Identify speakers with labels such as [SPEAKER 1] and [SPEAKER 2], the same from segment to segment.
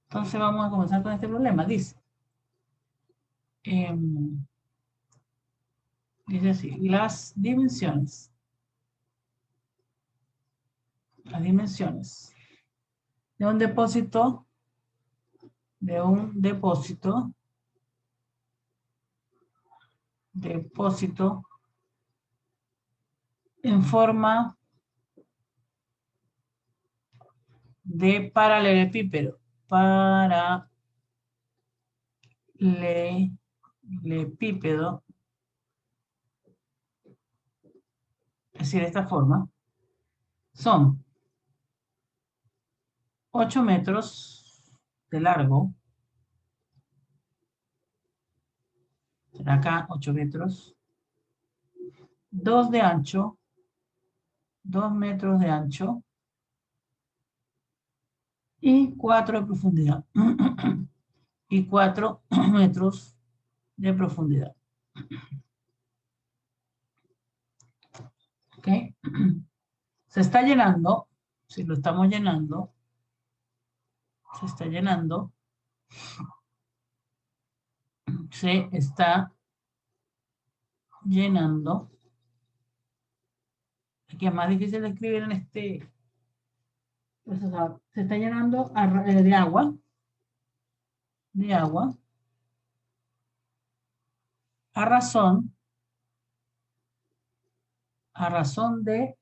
[SPEAKER 1] Entonces vamos a comenzar con este problema. Dice, dice así, las dimensiones de un depósito, depósito en forma de paralelepípedo, es decir, de esta forma, son 8 metros de largo, será acá 8 metros, 2 de ancho, 2 metros de ancho y 4 de profundidad. Y 4 metros de profundidad. ¿Ok? Se está llenando, si lo estamos llenando, se está llenando, se está llenando. Aquí es más difícil de escribir en este. Pues, o sea, se está llenando de agua. A razón de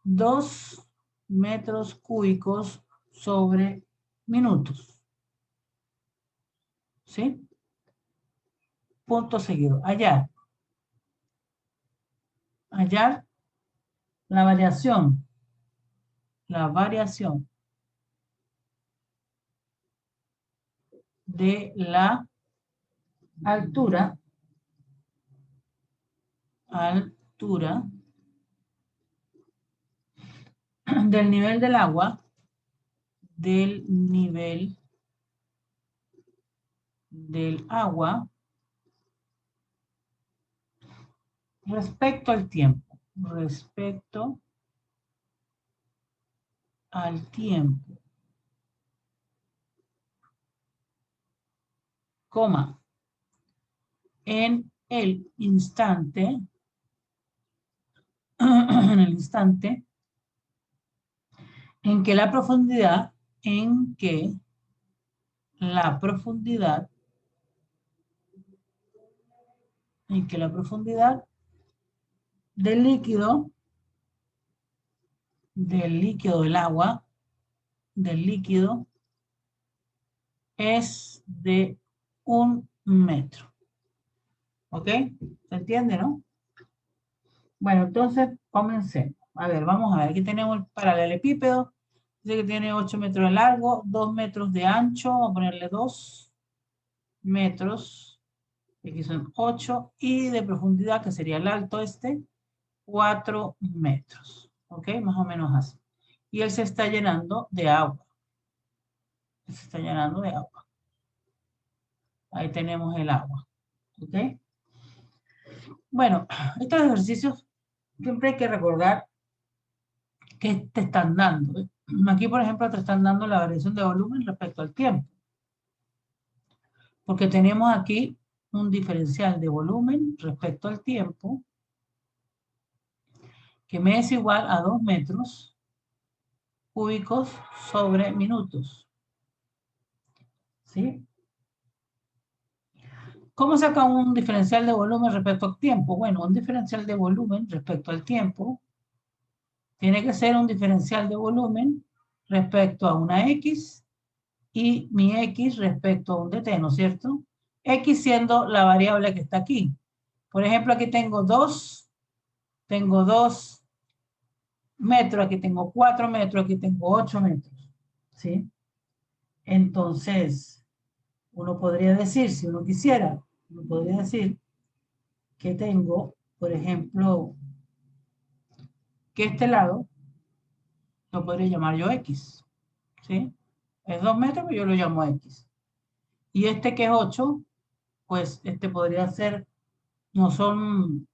[SPEAKER 1] 2 metros cúbicos sobre minutos. ¿Sí? Punto seguido. Hallar la variación de la altura del nivel del agua, respecto al tiempo, coma, en el instante en que la profundidad del líquido del agua, es de 1 metro. ¿Ok? ¿Se entiende, no? Bueno, entonces comencemos. A ver, vamos a ver. Aquí tenemos el paralelepípedo. Dice que tiene 8 metros de largo, 2 metros de ancho. Vamos a ponerle 2 metros. Aquí son 8. Y de profundidad, que sería el alto 4 metros. ¿Ok? Más o menos así. Y él se está llenando de agua. Ahí tenemos el agua. ¿Ok? Bueno, estos ejercicios siempre hay que recordar que te están dando. Aquí, por ejemplo, te están dando la variación de volumen respecto al tiempo. Porque tenemos aquí un diferencial de volumen respecto al tiempo que me es igual a 2 metros cúbicos sobre minutos. ¿Sí? ¿Cómo saca un diferencial de volumen respecto al tiempo? Bueno, un diferencial de volumen respecto al tiempo tiene que ser un diferencial de volumen respecto a una X y mi X respecto a un DT, ¿no es cierto? X siendo la variable que está aquí. Por ejemplo, aquí tengo 2 metros, aquí tengo 4 metros, aquí tengo 8 metros, ¿sí? Entonces, uno podría decir, si uno quisiera, uno podría decir que tengo, por ejemplo, que este lado lo podría llamar yo X, ¿sí? Es 2 metros, pero yo lo llamo X. Y este que es 8, pues este podría ser, no son,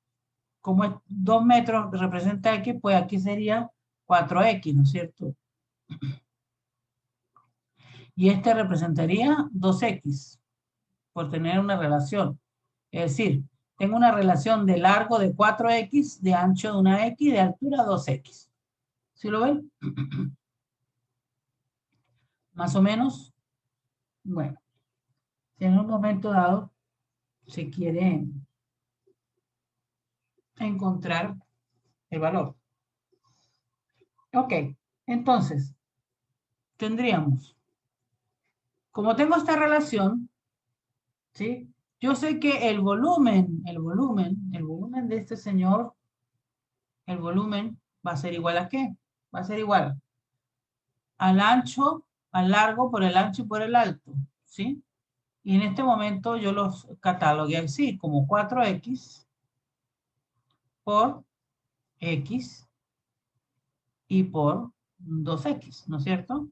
[SPEAKER 1] como es 2 metros representa X, pues aquí sería 4X, ¿no es cierto? Y este representaría 2x, por tener una relación. Es decir, tengo una relación de largo de 4x, de ancho de una x, de altura 2x. ¿Sí lo ven? Más o menos. Bueno, si en un momento dado se quiere encontrar el valor. Ok, entonces, tendríamos, como tengo esta relación, ¿sí? Yo sé que el volumen de este señor, el volumen va a ser igual a ¿qué? Va a ser igual al ancho, al largo por el ancho y por el alto, ¿sí? Y en este momento yo los catalogué así, como 4x por x y por 2x, ¿no es cierto?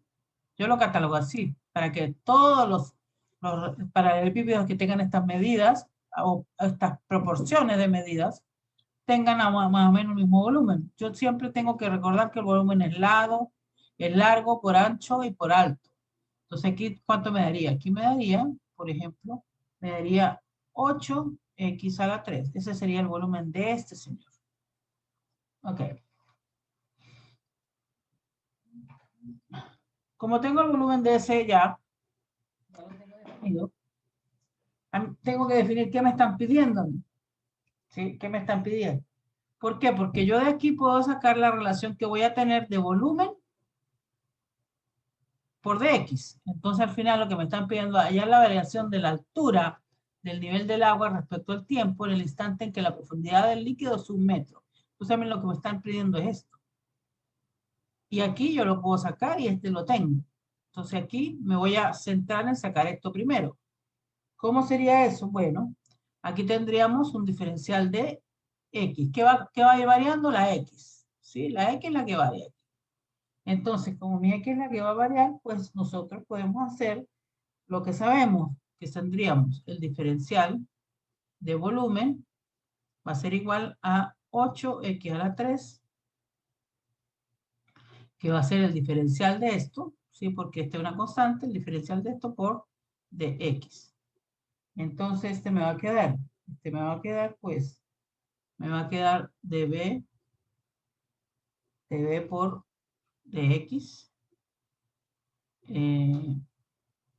[SPEAKER 1] Yo lo catalogo así, para que todos los paralelepípedos que tengan estas medidas o estas proporciones de medidas tengan más o menos el mismo volumen. Yo siempre tengo que recordar que el volumen es largo por ancho y por alto. Entonces aquí, ¿cuánto me daría? Aquí me daría, por ejemplo, me daría 8x a la 3. Ese sería el volumen de este señor. Ok. Como tengo el volumen de ese ya lo tengo definido, tengo que definir qué me están pidiendo. ¿Sí? ¿Qué me están pidiendo? ¿Por qué? Porque yo de aquí puedo sacar la relación que voy a tener de volumen por dx. Entonces al final lo que me están pidiendo allá es la variación de la altura del nivel del agua respecto al tiempo en el instante en que la profundidad del líquido es 1 metro. Entonces a mí lo que me están pidiendo es esto. Y aquí yo lo puedo sacar y este lo tengo. Entonces aquí me voy a centrar en sacar esto primero. ¿Cómo sería eso? Bueno, aquí tendríamos un diferencial de x. ¿Qué va a ir variando? La x. ¿Sí? La x es la que varía. Entonces, como mi x es la que va a variar, pues nosotros podemos hacer lo que sabemos, que tendríamos el diferencial de volumen, va a ser igual a 8x a la 3, que va a ser el diferencial de esto, ¿sí? Porque este es una constante, el diferencial de esto por de x. Entonces, este me va a quedar, pues, me va a quedar db por dx.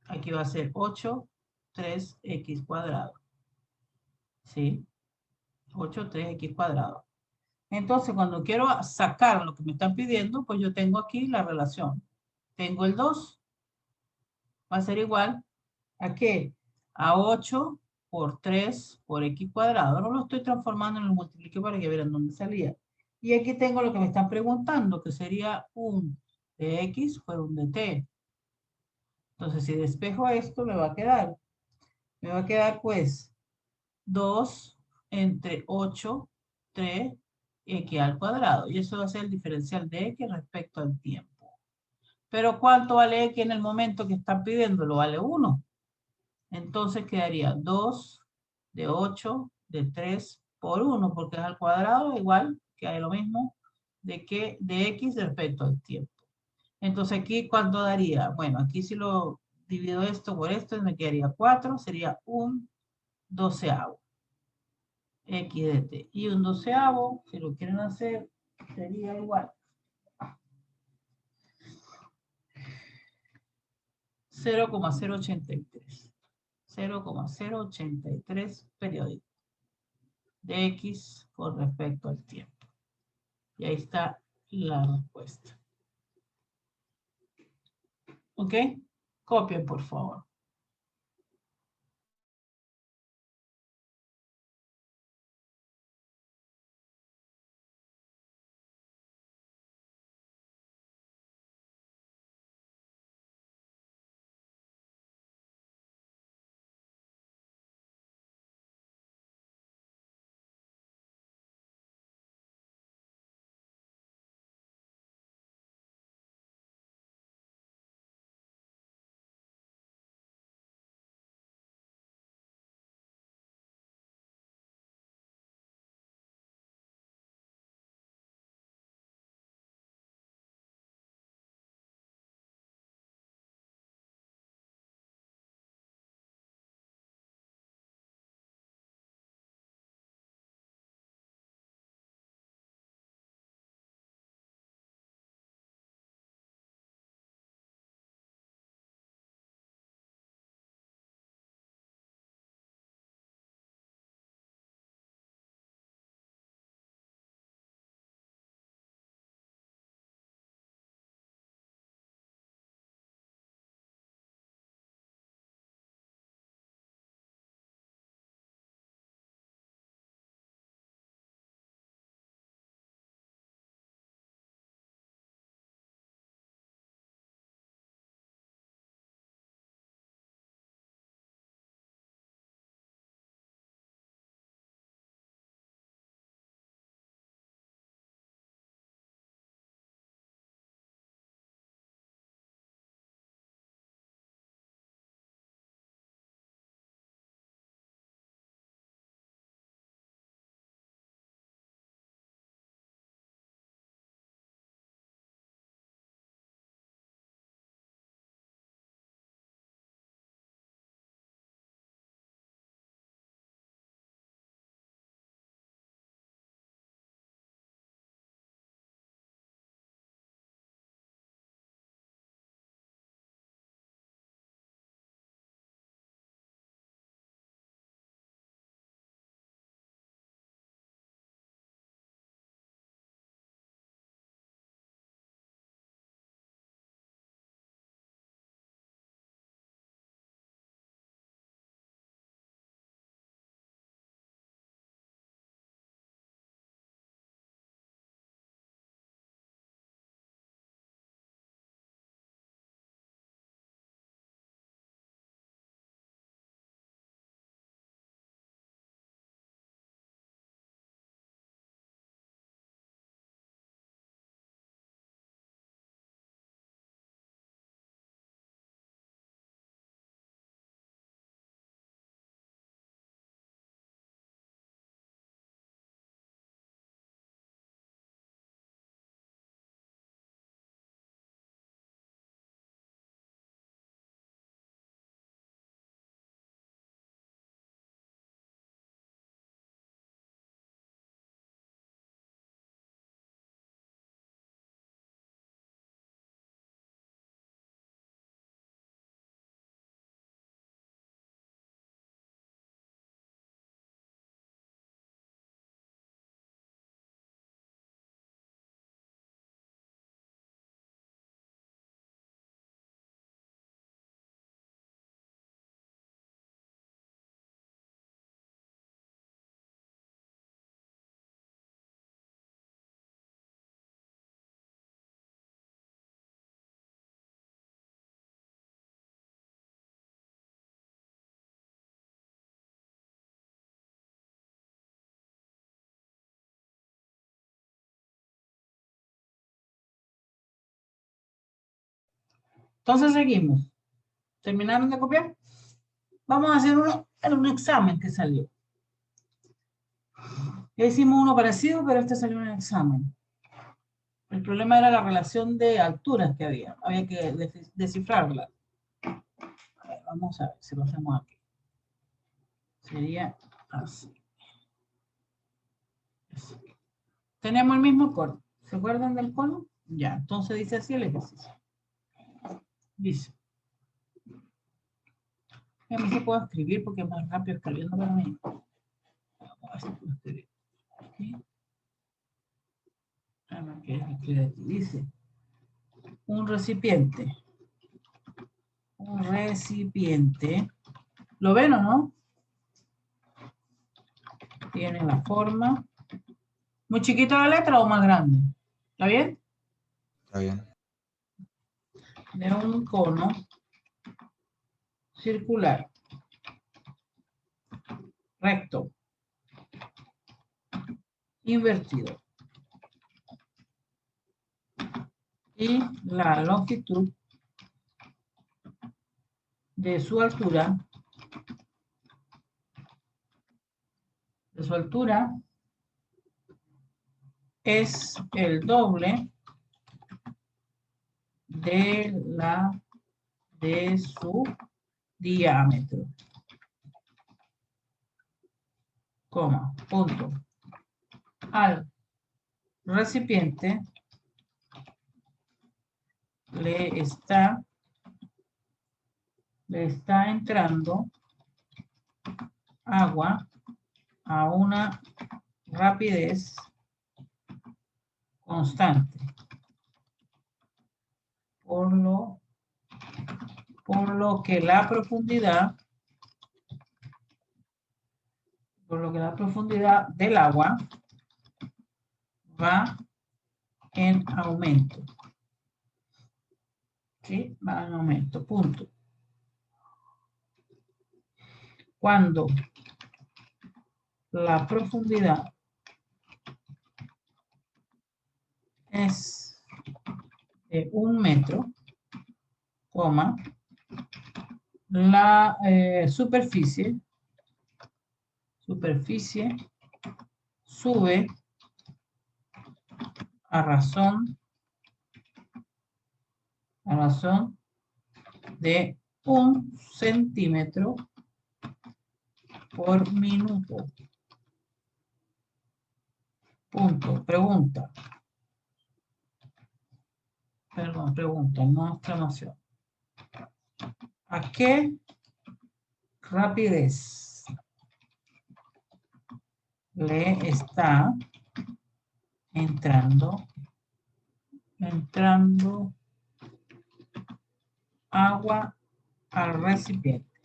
[SPEAKER 1] Aquí va a ser 8, 3x cuadrado. ¿Sí? 8, 3x cuadrado. Entonces, cuando quiero sacar lo que me están pidiendo, pues yo tengo aquí la relación. Tengo el 2, va a ser igual ¿a qué? A 8 por 3 por x cuadrado. No lo estoy transformando en el multiplique para que vean dónde salía. Y aquí tengo lo que me están preguntando, que sería un de x por un de t. Entonces, si despejo esto, me va a quedar pues 2 entre 8, 3, x al cuadrado. Y eso va a ser el diferencial de x respecto al tiempo. Pero ¿cuánto vale x en el momento que están pidiéndolo? Vale 1. Entonces quedaría 2 de 8 de 3 por 1, porque es al cuadrado, igual que hay lo mismo de x respecto al tiempo. Entonces aquí, ¿cuánto daría? Bueno, aquí si lo divido esto por esto, me quedaría 4, sería un doceavo x de t. Y un doceavo, si lo quieren hacer, sería igual 0,083. 0,083 periódico de x con respecto al tiempo. Y ahí está la respuesta. ¿Ok? Copien, por favor. Entonces seguimos. ¿Terminaron de copiar? Vamos a hacer un examen que salió. Ya hicimos uno parecido, pero este salió en el examen. El problema era la relación de alturas que había. Había que descifrarla. A ver, vamos a ver si lo hacemos aquí. Sería así. Tenemos el mismo cono. ¿Se acuerdan del cono? Ya, entonces dice así el ejercicio. Dice. A mí se puede escribir porque es más rápido escribiendo para mí. Vamos a ver si puedo escribir. Aquí. A ver qué escribe aquí. Dice. Un recipiente. Un recipiente. ¿Lo ven o no? Tiene la forma. ¿Muy chiquita la letra o más grande? ¿Está bien?
[SPEAKER 2] Está bien.
[SPEAKER 1] De un cono circular. Recto. Invertido. Y la longitud de su altura es el doble de su diámetro. Coma, punto. Al recipiente le está entrando agua a una rapidez constante, por lo que la profundidad del agua va en aumento. ¿Sí? Va en aumento, punto. Cuando la profundidad es de 1 metro, coma, la superficie sube a razón de 1 centímetro por minuto. Punto. Pregunta. Perdón, pregunta, no exclamación. ¿A qué rapidez le está entrando agua al recipiente?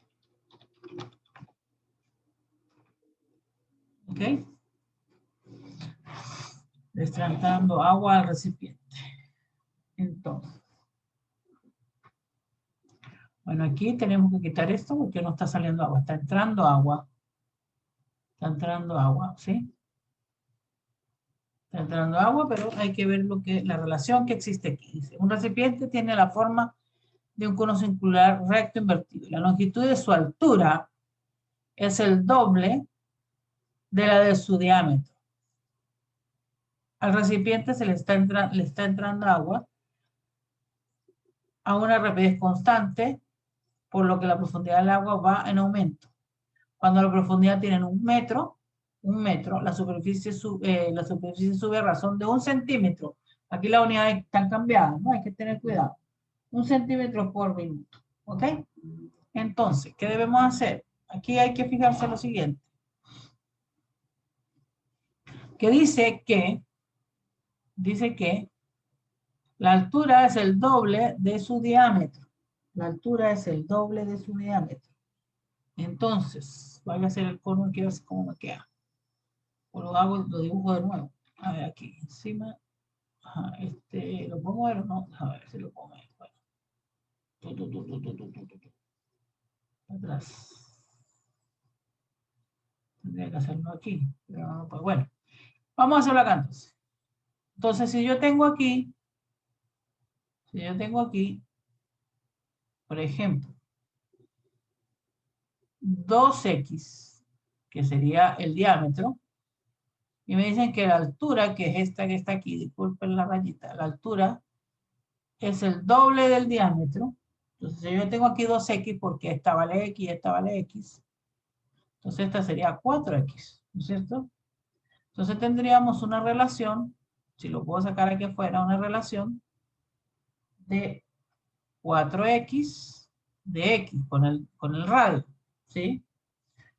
[SPEAKER 1] ¿Ok? Le está entrando agua al recipiente. Entonces, bueno, aquí tenemos que quitar esto porque no está saliendo agua. Está entrando agua. Está entrando agua, ¿sí? Está entrando agua, pero hay que ver la relación que existe aquí. Dice, un recipiente tiene la forma de un cono circular recto invertido. La longitud de su altura es el doble de la de su diámetro. Al recipiente le está entrando agua a una rapidez constante, por lo que la profundidad del agua va en aumento. Cuando la profundidad tiene 1 metro, la superficie sube a razón de 1 centímetro. Aquí las unidades están cambiadas, ¿no? Hay que tener cuidado. 1 centímetro por minuto, ¿ok? Entonces, ¿qué debemos hacer? Aquí hay que fijarse lo siguiente. Que dice que la altura es el doble de su diámetro. La altura es el doble de su diámetro. Entonces, voy a hacer el cono, quiero ver cómo me queda. O lo dibujo de nuevo. A ver, aquí encima. Ajá, ¿lo pongo o no? A ver si lo pongo ahí. Bueno. Atrás. Tendría que hacerlo aquí. Pero no, pues bueno. Vamos a hacerlo acá entonces. Entonces, si yo tengo aquí por ejemplo, 2x, que sería el diámetro, y me dicen que la altura, que es esta que está aquí, disculpen la rayita, la altura es el doble del diámetro. Entonces, si yo tengo aquí 2x, porque esta vale x y esta vale x, entonces esta sería 4x, ¿no es cierto? Entonces tendríamos una relación, si lo puedo sacar aquí afuera, una relación de 4x de x con el radio, ¿sí?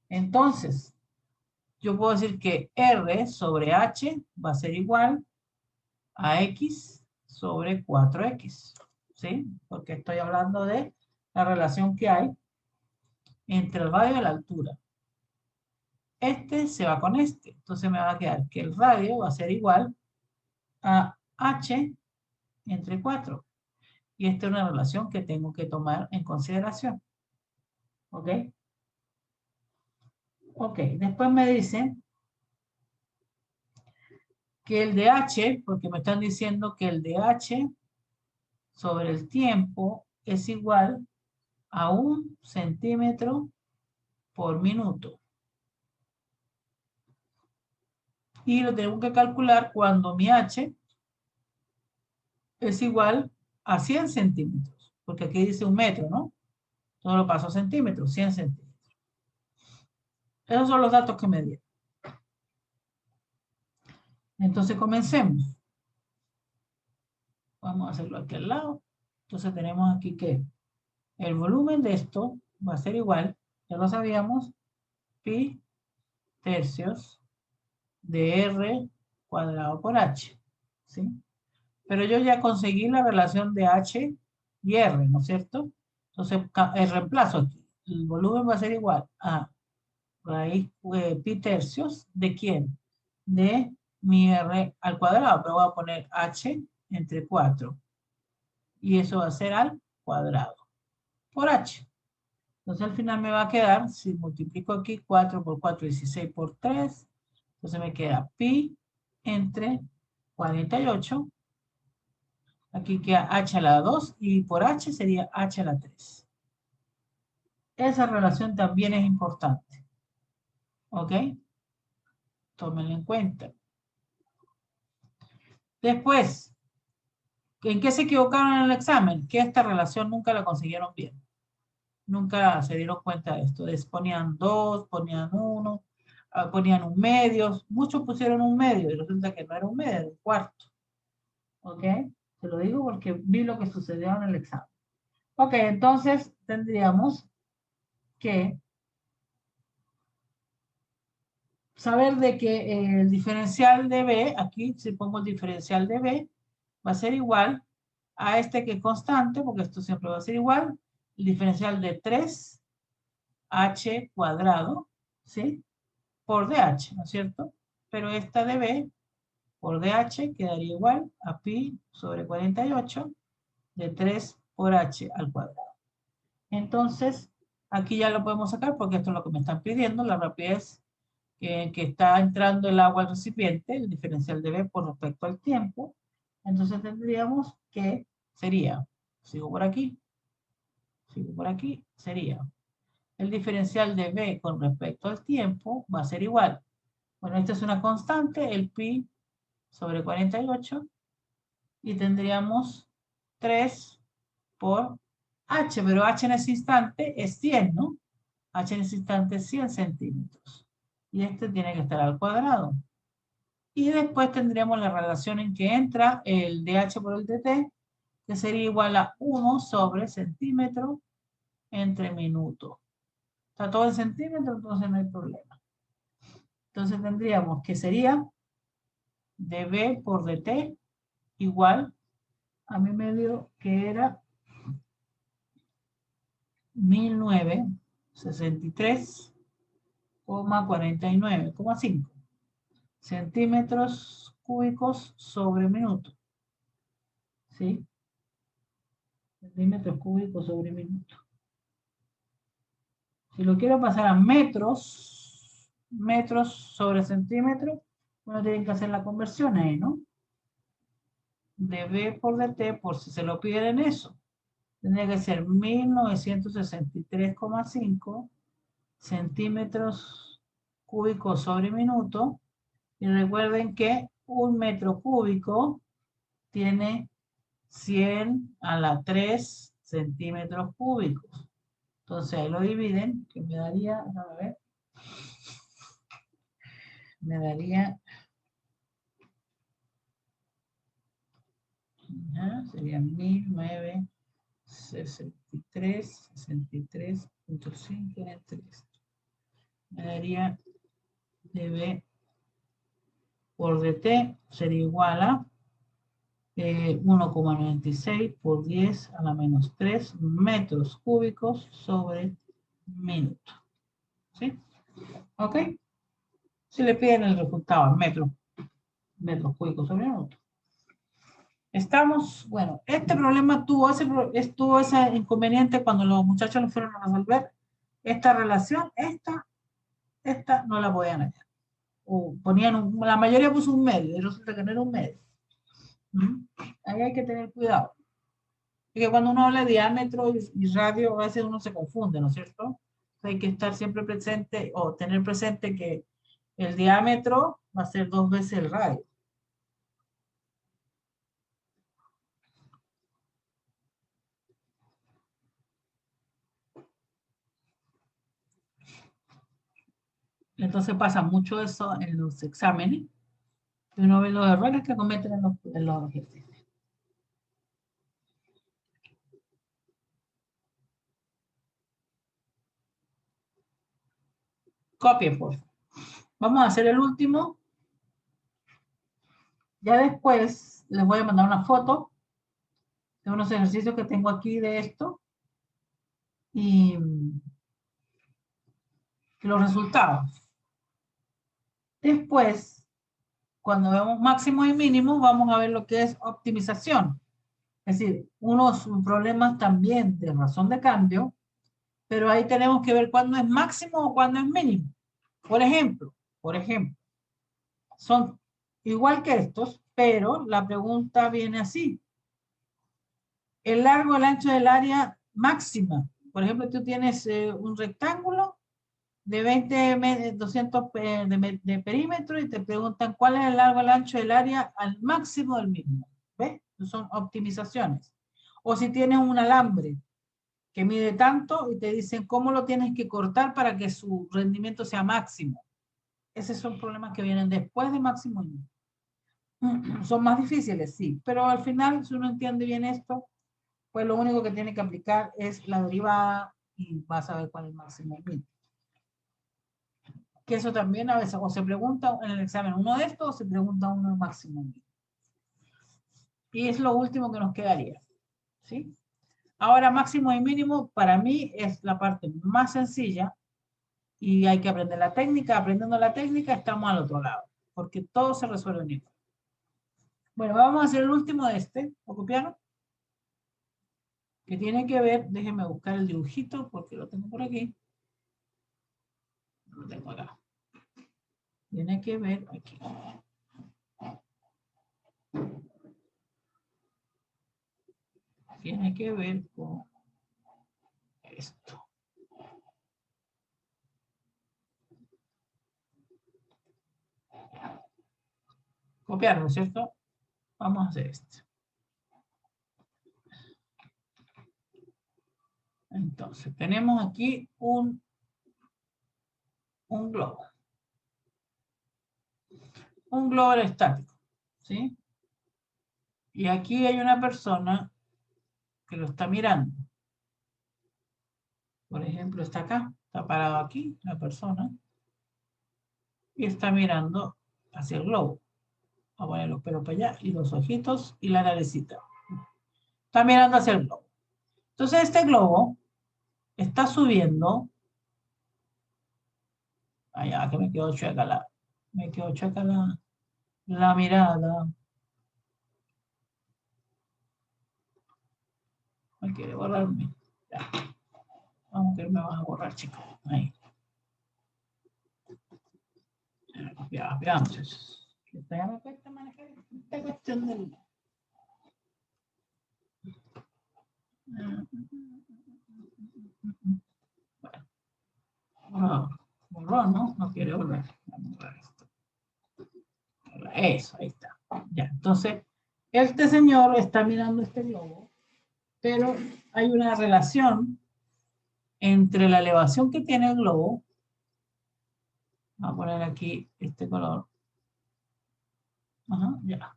[SPEAKER 1] Entonces, yo puedo decir que r sobre h va a ser igual a x sobre 4x, ¿sí? Porque estoy hablando de la relación que hay entre el radio y la altura. Este se va con este, entonces me va a quedar que el radio va a ser igual a h entre 4. Y esta es una relación que tengo que tomar en consideración. ¿Ok? Ok, después me dicen que el de h, porque me están diciendo que el de h sobre el tiempo es igual a 1 centímetro por minuto. Y lo tengo que calcular cuando mi h es igual a 100 centímetros. Porque aquí dice 1 metro, ¿no? Todo lo paso a centímetros, 100 centímetros. Esos son los datos que me dieron. Entonces comencemos. Vamos a hacerlo aquí al lado. Entonces tenemos aquí que el volumen de esto va a ser igual, ya lo sabíamos, pi tercios de r cuadrado por h, ¿sí? Pero yo ya conseguí la relación de h y r, ¿no es cierto? Entonces el reemplazo aquí. El volumen va a ser igual a raíz pi tercios de ¿quién? De mi r al cuadrado, pero voy a poner h entre 4. Y eso va a ser al cuadrado por h. Entonces al final me va a quedar, si multiplico aquí 4 por 4, 16 por 3, entonces me queda pi entre 48. Aquí queda h a la 2 y por h sería h a la 3. Esa relación también es importante. ¿Ok? Tómenlo en cuenta. Después, ¿en qué se equivocaron en el examen? Que esta relación nunca la consiguieron bien. Nunca se dieron cuenta de esto. Ponían 2, ponían 1, ponían un medio. Muchos pusieron un medio y resulta que no era un medio, era un cuarto. ¿Ok? Se lo digo porque vi lo que sucedió en el examen. Ok, entonces tendríamos que saber de que el diferencial de B, aquí si pongo el diferencial de B, va a ser igual a este que es constante, porque esto siempre va a ser igual, el diferencial de 3h cuadrado, ¿sí? Por dh, ¿no es cierto? Pero esta de B por dh quedaría igual a pi sobre 48 de 3 por h al cuadrado. Entonces, aquí ya lo podemos sacar porque esto es lo que me están pidiendo, la rapidez que está entrando el agua al recipiente, el diferencial de B por respecto al tiempo. Entonces tendríamos que sería, sigo por aquí, sería el diferencial de B con respecto al tiempo va a ser igual. Bueno, esta es una constante, el pi sobre 48, y tendríamos 3 por h, pero h en ese instante es 100, ¿no? H en ese instante es 100 centímetros. Y este tiene que estar al cuadrado. Y después tendríamos la relación en que entra el dh por el dt, que sería igual a 1 sobre centímetro entre minuto. Está todo en centímetros, entonces no hay problema. Entonces tendríamos que sería dB por dt igual, a mí me dio que era 1963,49,5 centímetros cúbicos sobre minuto. ¿Sí? Centímetros cúbicos sobre minuto. Si lo quiero pasar a metros, metros sobre centímetros, uno tiene que hacer la conversión ahí, ¿no? De B por dt, por si se lo piden en eso. Tendría que ser 1963,5 centímetros cúbicos sobre minuto. Y recuerden que un metro cúbico tiene 100 a la 3 centímetros cúbicos. Entonces ahí lo dividen, que me daría, a ver, me daría, sería 1963.5 entre esto. Me daría dB por dt sería igual a 1,96 por 10 a la menos 3 metros cúbicos sobre minuto. ¿Sí? ¿Ok? Si le piden el resultado en metros cúbicos sobre minuto. Estamos, bueno, este problema tuvo ese inconveniente cuando los muchachos lo fueron a resolver. Esta relación, esta no la podían hallar. O ponían, la mayoría puso un medio, y resulta que no era un medio. Ahí hay que tener cuidado. Porque cuando uno habla de diámetro y radio, a veces uno se confunde, ¿no es cierto? Hay que estar siempre presente o tener presente que el diámetro va a ser 2 veces el radio. Entonces pasa mucho eso en los exámenes. Y uno ve los errores que cometen en los ejercicios. Copien, por favor. Vamos a hacer el último. Ya después les voy a mandar una foto de unos ejercicios que tengo aquí de esto. Y los resultados. Después, cuando vemos máximos y mínimos, vamos a ver lo que es optimización. Es decir, unos problemas también de razón de cambio, pero ahí tenemos que ver cuándo es máximo o cuándo es mínimo. Por ejemplo, son igual que estos, pero la pregunta viene así. El largo, el ancho del área máxima. Por ejemplo, tú tienes un rectángulo de 200 de perímetro y te preguntan cuál es el largo, el ancho del área al máximo del mismo. ¿Ves? Son optimizaciones. O si tienes un alambre que mide tanto y te dicen cómo lo tienes que cortar para que su rendimiento sea máximo. Esos son problemas que vienen después de máximo y mínimo. Son más difíciles, sí, pero al final, si uno entiende bien esto, pues lo único que tiene que aplicar es la derivada y vas a ver cuál es el máximo y mínimo. Que eso también a veces o se pregunta en el examen uno de estos o se pregunta uno de máximo y mínimo. Y es lo último que nos quedaría, ¿sí? Ahora, máximo y mínimo para mí es la parte más sencilla y hay que aprender la técnica. Aprendiendo la técnica estamos al otro lado, porque todo se resuelve en esto. Bueno, vamos a hacer el último de este, ¿lo copiaron? Que tiene que ver, déjenme buscar el dibujito porque lo tengo por aquí. Lo tengo acá. Tiene que ver aquí. Tiene que ver con esto. Copiar, ¿no es cierto? Vamos a hacer esto. Entonces, tenemos aquí un globo. Un globo aerostático, ¿sí? Y aquí hay una persona que lo está mirando. Por ejemplo, está acá, está parado aquí, la persona, y está mirando hacia el globo. Vamos a poner los pelos para allá, y los ojitos, y la naricita. Está mirando hacia el globo. Entonces, este globo está subiendo. Allá, que me quedó chueca la mirada. Me quiere borrarme. Ya. Vamos, que me vas a borrar, chicos. Ahí. Ya, veamos. Ya me cuesta manejar esta cuestión del... Bueno, borró, ¿no? No quiere volver. Vamos a ver esto. Eso, ahí está. Ya, entonces, este señor está mirando este globo, pero hay una relación entre la elevación que tiene el globo. Vamos a poner aquí este color. Ajá, ya.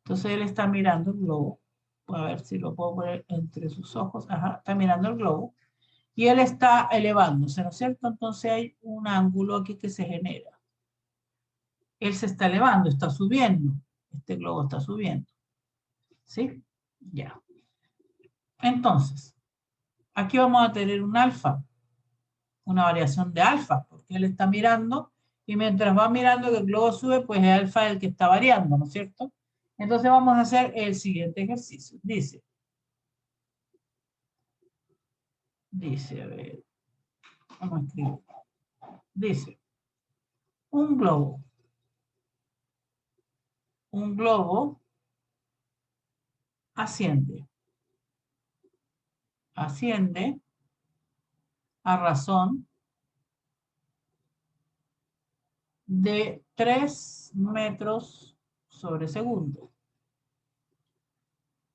[SPEAKER 1] Entonces él está mirando el globo. Voy a ver si lo puedo poner entre sus ojos. Ajá, está mirando el globo. Y él está elevándose, ¿no es cierto? Entonces hay un ángulo aquí que se genera. Él se está elevando, está subiendo. Este globo está subiendo. ¿Sí? Ya. Entonces, aquí vamos a tener un alfa, una variación de alfa, porque él está mirando y mientras va mirando que el globo sube, pues es alfa el que está variando, ¿no es cierto? Entonces vamos a hacer el siguiente ejercicio. Dice, a ver, vamos a escribir. Dice, un globo. Un globo asciende. Asciende a razón de 3 metros sobre segundo.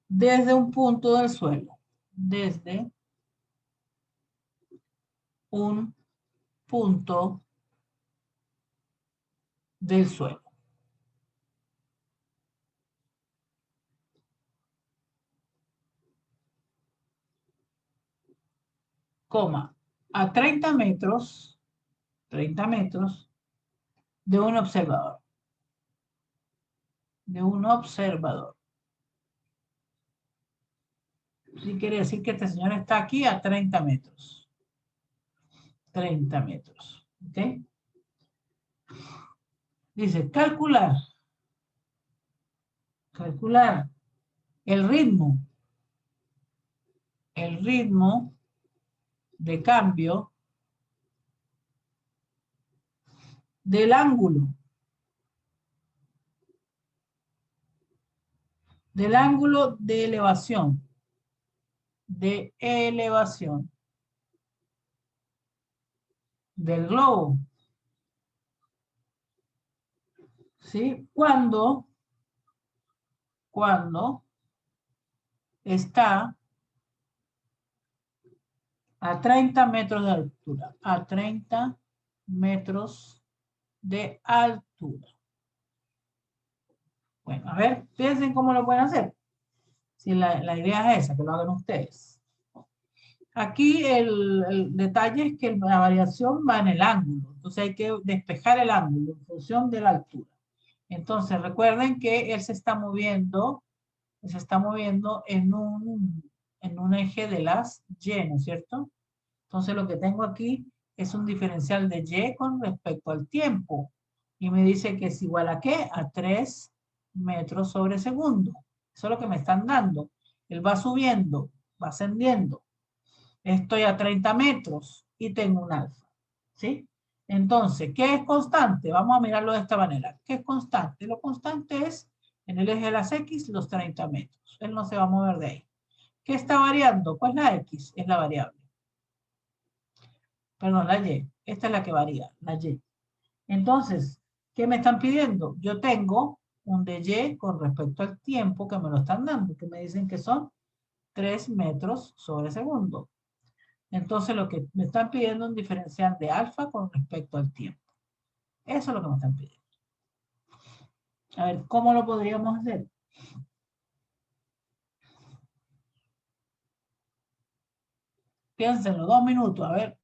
[SPEAKER 1] Desde un punto del suelo. Desde un punto del suelo. Coma, a 30 metros de un observador. De un observador. Sí quiere decir que este señor está aquí a 30 metros. 30 metros. ¿Ok? Dice, calcular el ritmo de cambio del ángulo de elevación del globo, ¿sí? Cuando está a 30 metros de altura, a 30 metros de altura. Bueno, a ver, piensen cómo lo pueden hacer. Si la idea es esa, que lo hagan ustedes. Aquí el detalle es que la variación va en el ángulo, entonces hay que despejar el ángulo en función de la altura. Entonces recuerden que él se está moviendo en un eje de las Y, ¿no es cierto? Entonces lo que tengo aquí es un diferencial de Y con respecto al tiempo. Y me dice que es igual a ¿qué? A 3 metros sobre segundo. Eso es lo que me están dando. Él va subiendo, va ascendiendo. Estoy a 30 metros y tengo un alfa. ¿Sí? Entonces, ¿qué es constante? Vamos a mirarlo de esta manera. ¿Qué es constante? Lo constante es en el eje de las X los 30 metros. Él no se va a mover de ahí. ¿Qué está variando? Pues la X es la variable. Perdón, la Y. Esta es la que varía, la Y. Entonces, ¿qué me están pidiendo? Yo tengo un de Y con respecto al tiempo que me lo están dando, que me dicen que son 3 metros sobre segundo. Entonces, lo que me están pidiendo es un diferencial de alfa con respecto al tiempo. Eso es lo que me están pidiendo. A ver, ¿cómo lo podríamos hacer? Piénsenlo, 2 minutos, a ver.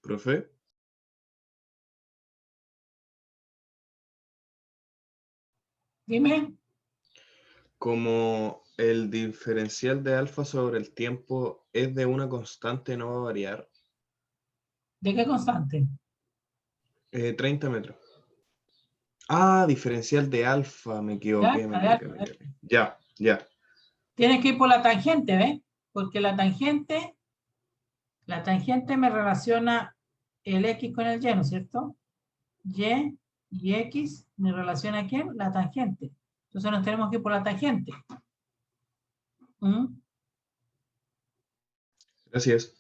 [SPEAKER 2] Profe,
[SPEAKER 1] Dime.
[SPEAKER 2] como el diferencial de alfa sobre el tiempo es de una constante, no va a variar.
[SPEAKER 1] ¿De qué constante?
[SPEAKER 2] 30 metros. Ah, diferencial de alfa, me
[SPEAKER 1] ¿Ya?
[SPEAKER 2] equivoqué, me
[SPEAKER 1] De
[SPEAKER 2] equivoqué,
[SPEAKER 1] alfa,
[SPEAKER 2] me
[SPEAKER 1] de alfa.
[SPEAKER 2] equivoqué. Ya, ya.
[SPEAKER 1] Tienes que ir por la tangente, ¿ves? Porque la tangente me relaciona el X con el Y, ¿no es cierto? Y y X me relaciona a quién? La tangente. Entonces nos tenemos que ir por la tangente. ¿Mm?
[SPEAKER 2] Gracias.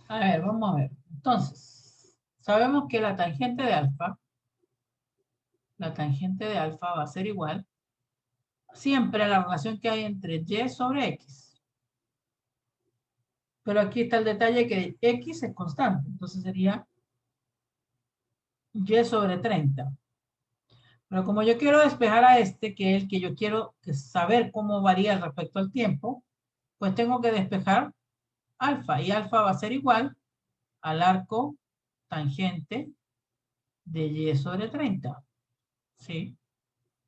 [SPEAKER 1] A ver, vamos a ver. Entonces, sabemos que la tangente de alfa va a ser igual siempre a la relación que hay entre Y sobre X. Pero aquí está el detalle que X es constante, entonces sería Y sobre 30. Pero como yo quiero despejar a este, que es el que yo quiero saber cómo varía respecto al tiempo, pues tengo que despejar alfa. Y alfa va a ser igual al arco tangente de Y sobre 30. ¿Sí?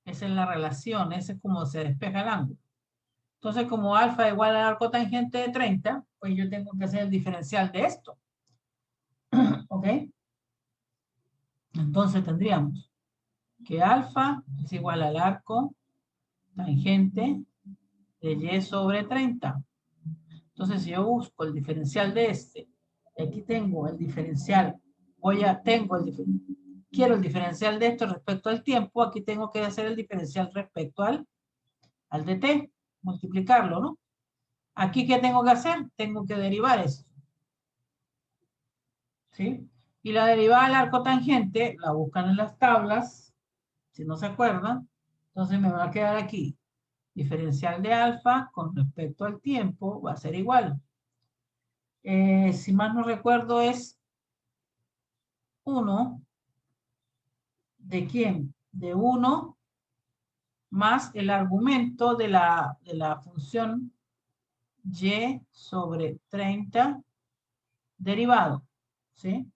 [SPEAKER 1] Esa es la relación, ese es como se despeja el ángulo. Entonces, como alfa es igual al arco tangente de 30, pues yo tengo que hacer el diferencial de esto. ¿Ok? Entonces tendríamos que alfa es igual al arco tangente de Y sobre 30. Entonces, si yo busco el diferencial de este, aquí tengo el diferencial, quiero el diferencial de esto respecto al tiempo, aquí tengo que hacer el diferencial respecto al de t, multiplicarlo, ¿no? Aquí, ¿qué tengo que hacer? Tengo que derivar eso. ¿Sí? Y la derivada del arco tangente la buscan en las tablas, si no se acuerdan. Entonces me va a quedar aquí. Diferencial de alfa con respecto al tiempo va a ser igual. Si más no recuerdo es 1 de quién? De 1 más el argumento de la función y sobre 30 derivado. ¿Sí?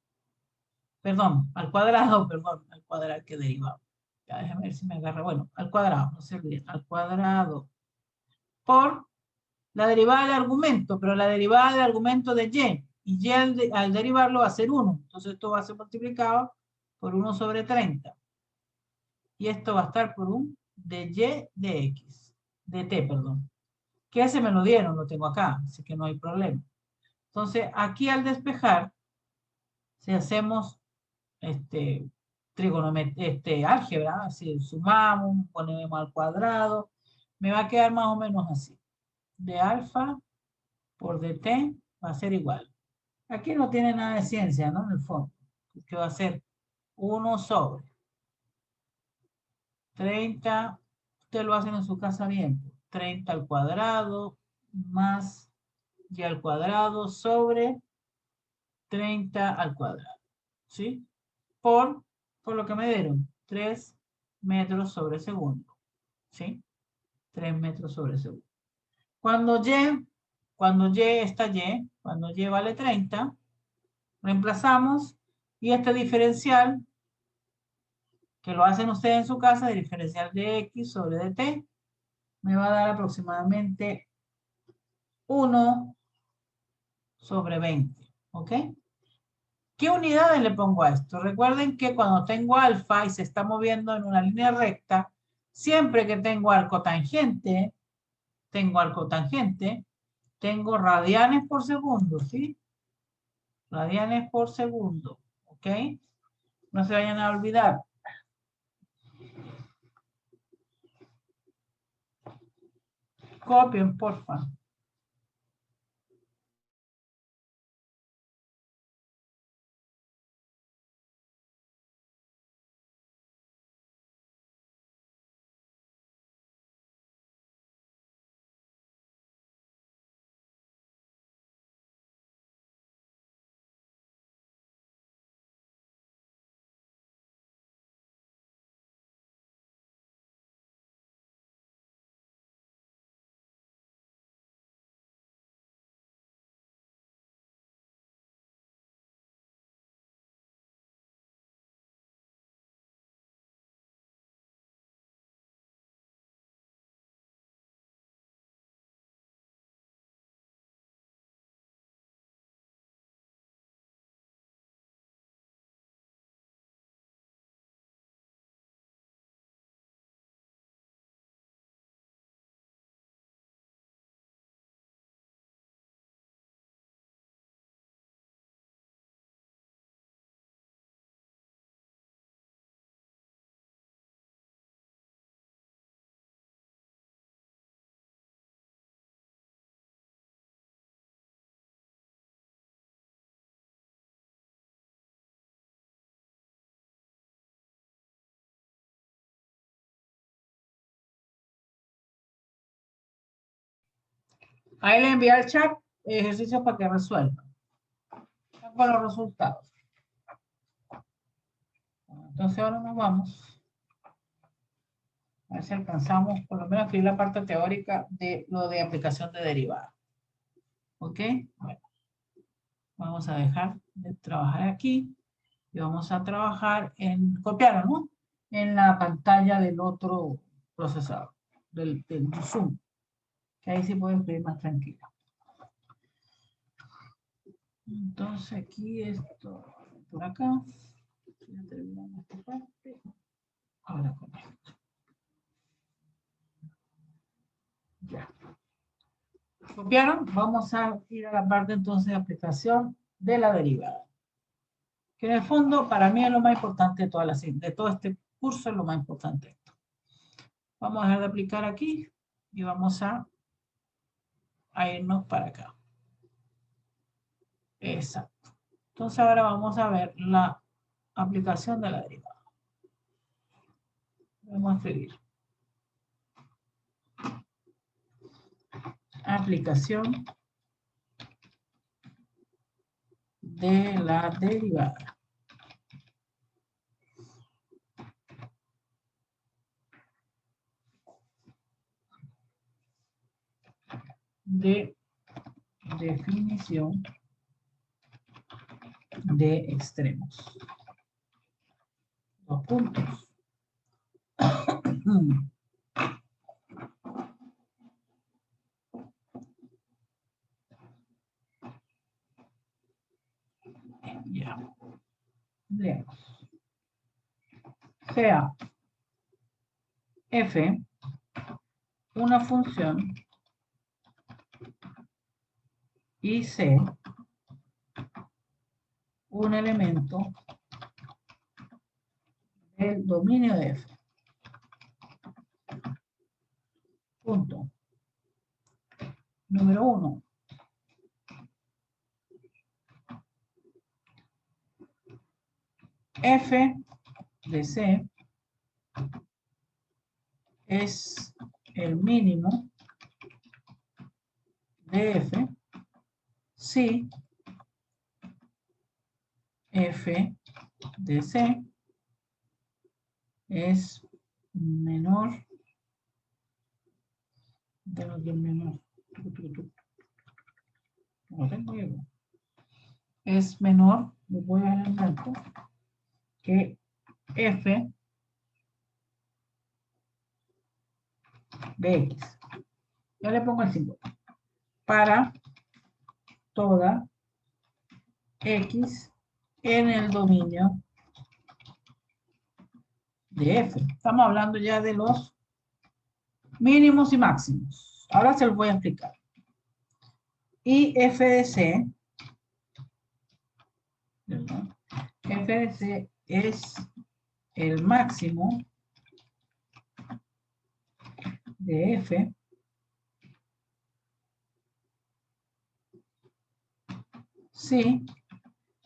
[SPEAKER 1] Perdón, al cuadrado, perdón, al cuadrado que derivado. Ya déjame ver si me agarra. Bueno, al cuadrado, no se olviden, al cuadrado por la derivada del argumento, pero la derivada del argumento de y al derivarlo va a ser 1. Entonces esto va a ser multiplicado por 1 sobre 30. Y esto va a estar por un de y de x, de t, perdón. Que ese me lo dieron, lo tengo acá, así que no hay problema. Entonces aquí al despejar, si hacemos álgebra, así sumamos, ponemos al cuadrado, me va a quedar más o menos así. De alfa por dt va a ser igual. Aquí no tiene nada de ciencia, ¿no? En el fondo. Que va a ser 1 sobre 30. Ustedes lo hacen en su casa bien. 30 al cuadrado más y al cuadrado sobre 30 al cuadrado. ¿Sí? Por lo que me dieron. 3 metros sobre segundo. ¿Sí? 3 metros sobre segundo. Cuando y cuando y vale 30, reemplazamos y este diferencial, que lo hacen ustedes en su casa, el diferencial de x sobre dt, me va a dar aproximadamente 1 sobre 20, ¿ok? ¿Qué unidades le pongo a esto? Recuerden que cuando tengo alfa y se está moviendo en una línea recta, siempre que tengo arco tangente, tengo radianes por segundo, ¿sí? Radianes por segundo, ¿ok? No se vayan a olvidar. Copien, porfa. Ahí le envié al chat ejercicios para que resuelvan. Con los resultados. Entonces ahora nos vamos. A ver si alcanzamos por lo menos a escribir la parte teórica de lo de aplicación de derivada. ¿Ok? Bueno, vamos a dejar de trabajar aquí y vamos a trabajar en, copiar, ¿no? En la pantalla del otro procesador, del Zoom, que ahí sí pueden escribir más tranquilo. Entonces aquí esto, por acá, ya terminamos esta parte. Ahora con esto. Ya. ¿Copiaron? Vamos a ir a la parte entonces de aplicación de la derivada. Que en el fondo para mí es lo más importante de, de todo este curso, es lo más importante esto. Vamos a dejar de aplicar aquí y vamos a irnos para acá. Exacto. Entonces ahora vamos a ver la aplicación de la derivada. Vamos a escribir. Aplicación de la derivada. De definición de extremos. Dos puntos. Ya. Leemos. Sea f una función y c un elemento del dominio de f. Punto. Número 1. F de C es el mínimo de F si F de C es menor de lo que es menor. No tengo ego. Es menor, lo voy a dejar en blanco, que F de X. Ya le pongo el símbolo. para toda X en el dominio de F. Estamos hablando ya de los mínimos y máximos. Ahora se los voy a explicar. Y F de C, ¿verdad? F de C es el máximo de F si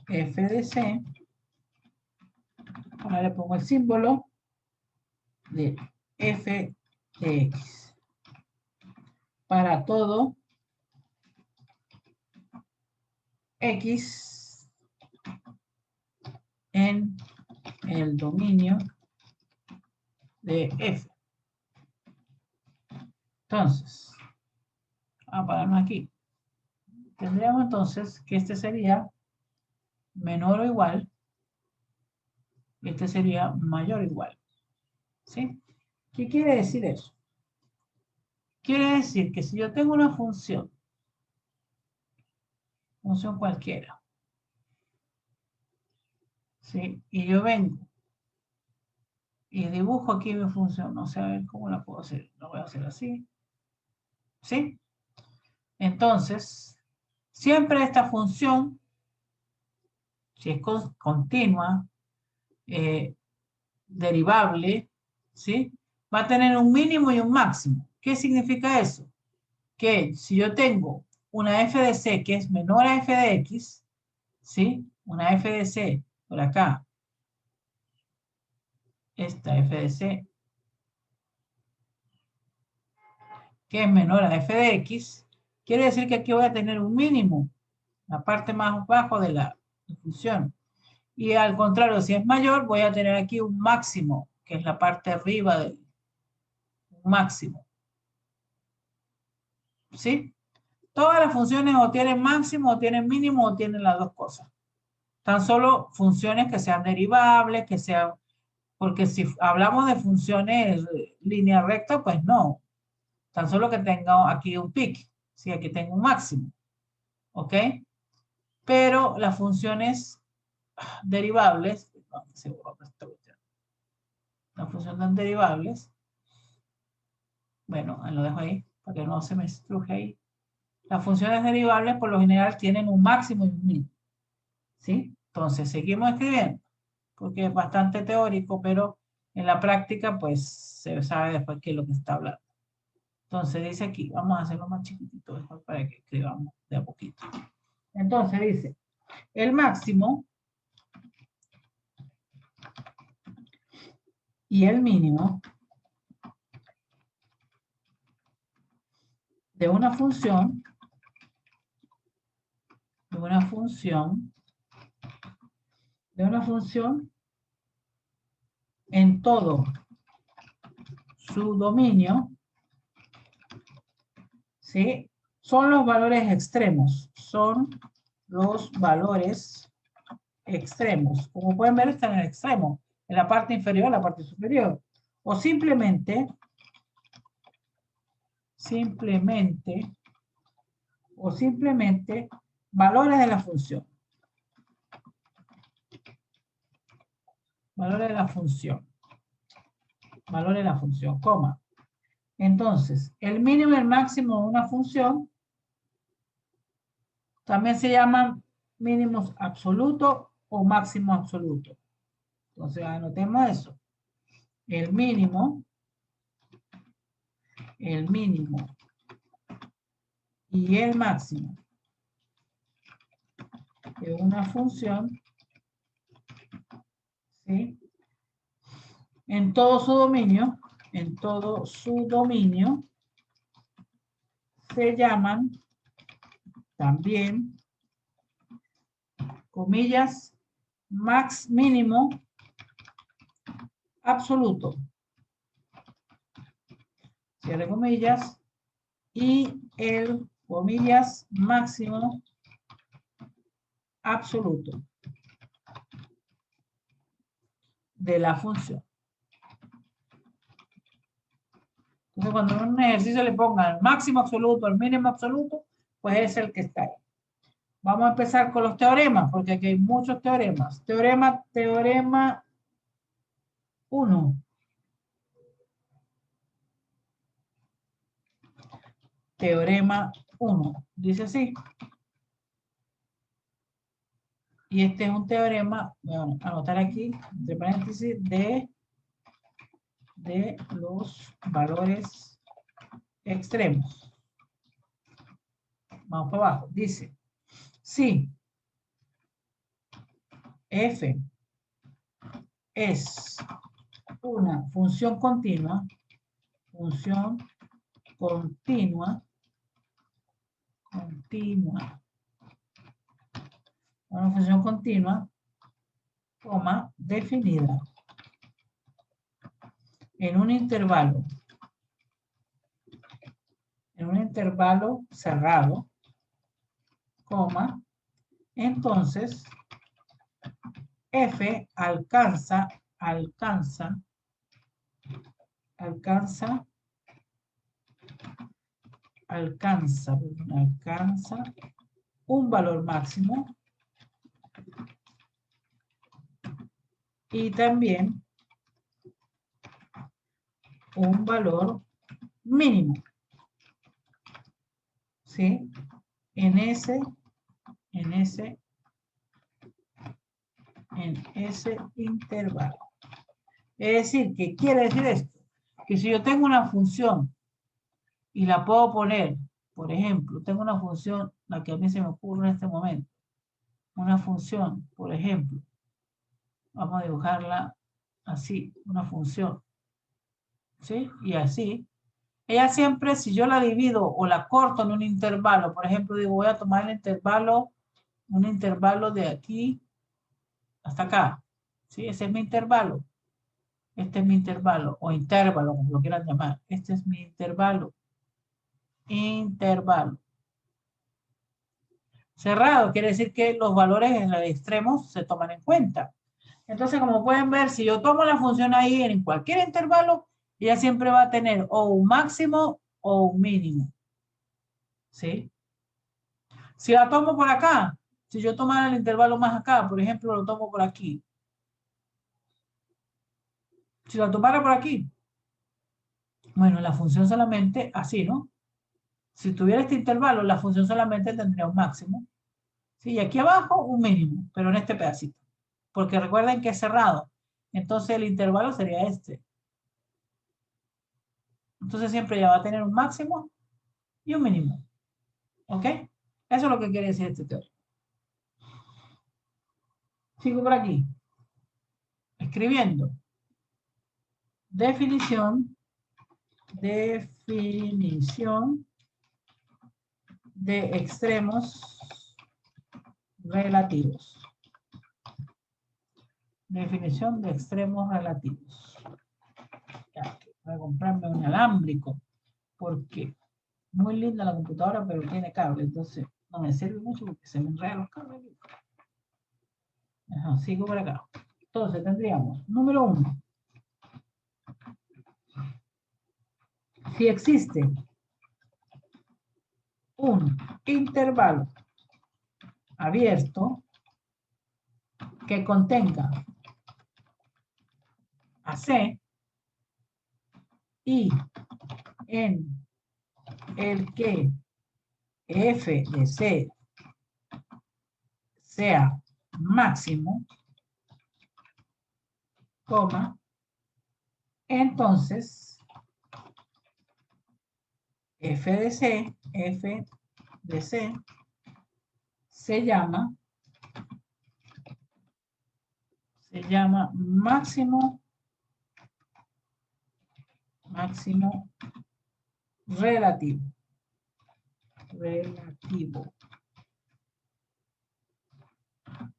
[SPEAKER 1] F de C, ahora le pongo el símbolo de F de X para todo X en el dominio de F. Entonces, vamos a pararnos aquí. Tendríamos entonces que este sería menor o igual, y este sería mayor o igual. ¿Sí? ¿Qué quiere decir eso? Quiere decir que si yo tengo una función cualquiera, ¿sí? Y yo vengo y dibujo aquí mi función, no sé a ver cómo la puedo hacer, lo voy a hacer así, ¿sí? Entonces, siempre esta función, si es continua, derivable, ¿sí? Va a tener un mínimo y un máximo. ¿Qué significa eso? Que si yo tengo una f de c que es menor a f de x, ¿sí? Una f de c por acá, esta f de c que es menor a f de x, quiere decir que aquí voy a tener un mínimo, la parte más bajo de la función. Y al contrario, si es mayor, voy a tener aquí un máximo, que es la parte arriba del máximo. ¿Sí? Todas las funciones o tienen máximo, o tienen mínimo, o tienen las dos cosas. Tan solo funciones que sean derivables, que sean... Porque si hablamos de funciones línea recta, pues no. Tan solo que tenga aquí un peak. Sí, aquí tengo un máximo. ¿Ok? Pero las funciones derivables, las funciones derivables, bueno, lo dejo ahí, para que no se me estruje ahí. Las funciones derivables por lo general tienen un máximo y un mínimo. ¿Sí? Entonces, seguimos escribiendo, porque es bastante teórico, pero en la práctica, pues, se sabe después qué es lo que está hablando. Entonces, dice aquí, vamos a hacerlo más chiquitito después para que escribamos de a poquito. Entonces, dice, el máximo y el mínimo de una función en todo su dominio, ¿sí? Son los valores extremos. Son los valores extremos. Como pueden ver, están en el extremo, en la parte inferior, en la parte superior. O simplemente valores de la función. Valores de la función. Valores de la función, coma. Entonces, el mínimo y el máximo de una función también se llaman mínimos absolutos o máximo absoluto. Entonces, anotemos eso. El mínimo y el máximo de una función, ¿sí? En todo su dominio, se llaman también, comillas, mínimo absoluto. Cierre comillas. Y el, comillas, máximo absoluto de la función. Entonces, cuando en un ejercicio le pongan el máximo absoluto, el mínimo absoluto, pues es el que está ahí. Vamos a empezar con los teoremas, porque aquí hay muchos teoremas. Teorema 1. Teorema 1. Dice así. Y este es un teorema, voy a anotar aquí, entre paréntesis, de los valores extremos. Vamos para abajo. Dice, si f es una función continua, una función continua, coma, definida en un intervalo cerrado, coma, entonces f alcanza un valor máximo y también un valor mínimo, ¿sí? En ese intervalo. Es decir, ¿qué quiere decir esto? Que si yo tengo una función y la puedo poner, por ejemplo, tengo una función, la que a mí se me ocurre en este momento, una función, por ejemplo, vamos a dibujarla así, una función, ¿sí? Y así, ella siempre, si yo la divido o la corto en un intervalo, por ejemplo, digo, voy a tomar el intervalo, un intervalo de aquí hasta acá, ¿sí? Ese es mi intervalo. Este es mi intervalo, o intervalo, como lo quieran llamar. Este es mi intervalo. Intervalo. Cerrado quiere decir que los valores en los extremos se toman en cuenta. Entonces, como pueden ver, si yo tomo la función ahí en cualquier intervalo, ella siempre va a tener o un máximo o un mínimo. ¿Sí? Si la tomo por acá, si yo tomara el intervalo más acá, por ejemplo, lo tomo por aquí. Si la tomara por aquí, bueno, la función solamente así, ¿no? Si tuviera este intervalo, la función solamente tendría un máximo. ¿Sí? Y aquí abajo un mínimo, pero en este pedacito. Porque recuerden que es cerrado. Entonces el intervalo sería este. Entonces siempre ya va a tener un máximo y un mínimo. ¿Ok? Eso es lo que quiere decir este teorema. Sigo por aquí. Escribiendo. Definición de extremos relativos. Definición de extremos relativos. Ya, voy a comprarme un inalámbrico porque muy linda la computadora, pero tiene cable, entonces no me sirve mucho porque se me enredan los cables. Ajá, sigo por acá. Entonces tendríamos, número 1. Si existe un intervalo abierto que contenga a C y en el que f de C sea máximo, coma, entonces f de C se llama máximo relativo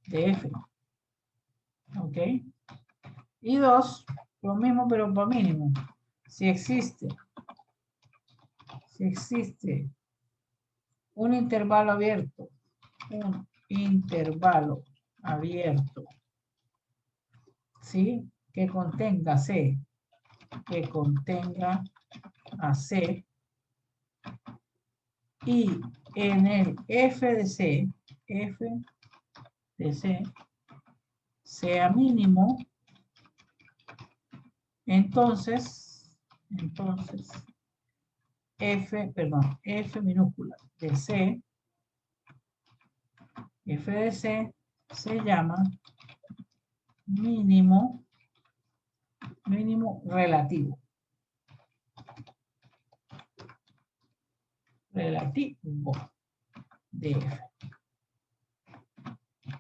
[SPEAKER 1] de F. ¿Ok? Y 2, lo mismo pero por mínimo. Si existe un intervalo abierto, ¿sí? Que contenga C, a C y en el f de c sea mínimo, entonces f minúscula de c, f de c se llama mínimo relativo. Relativo de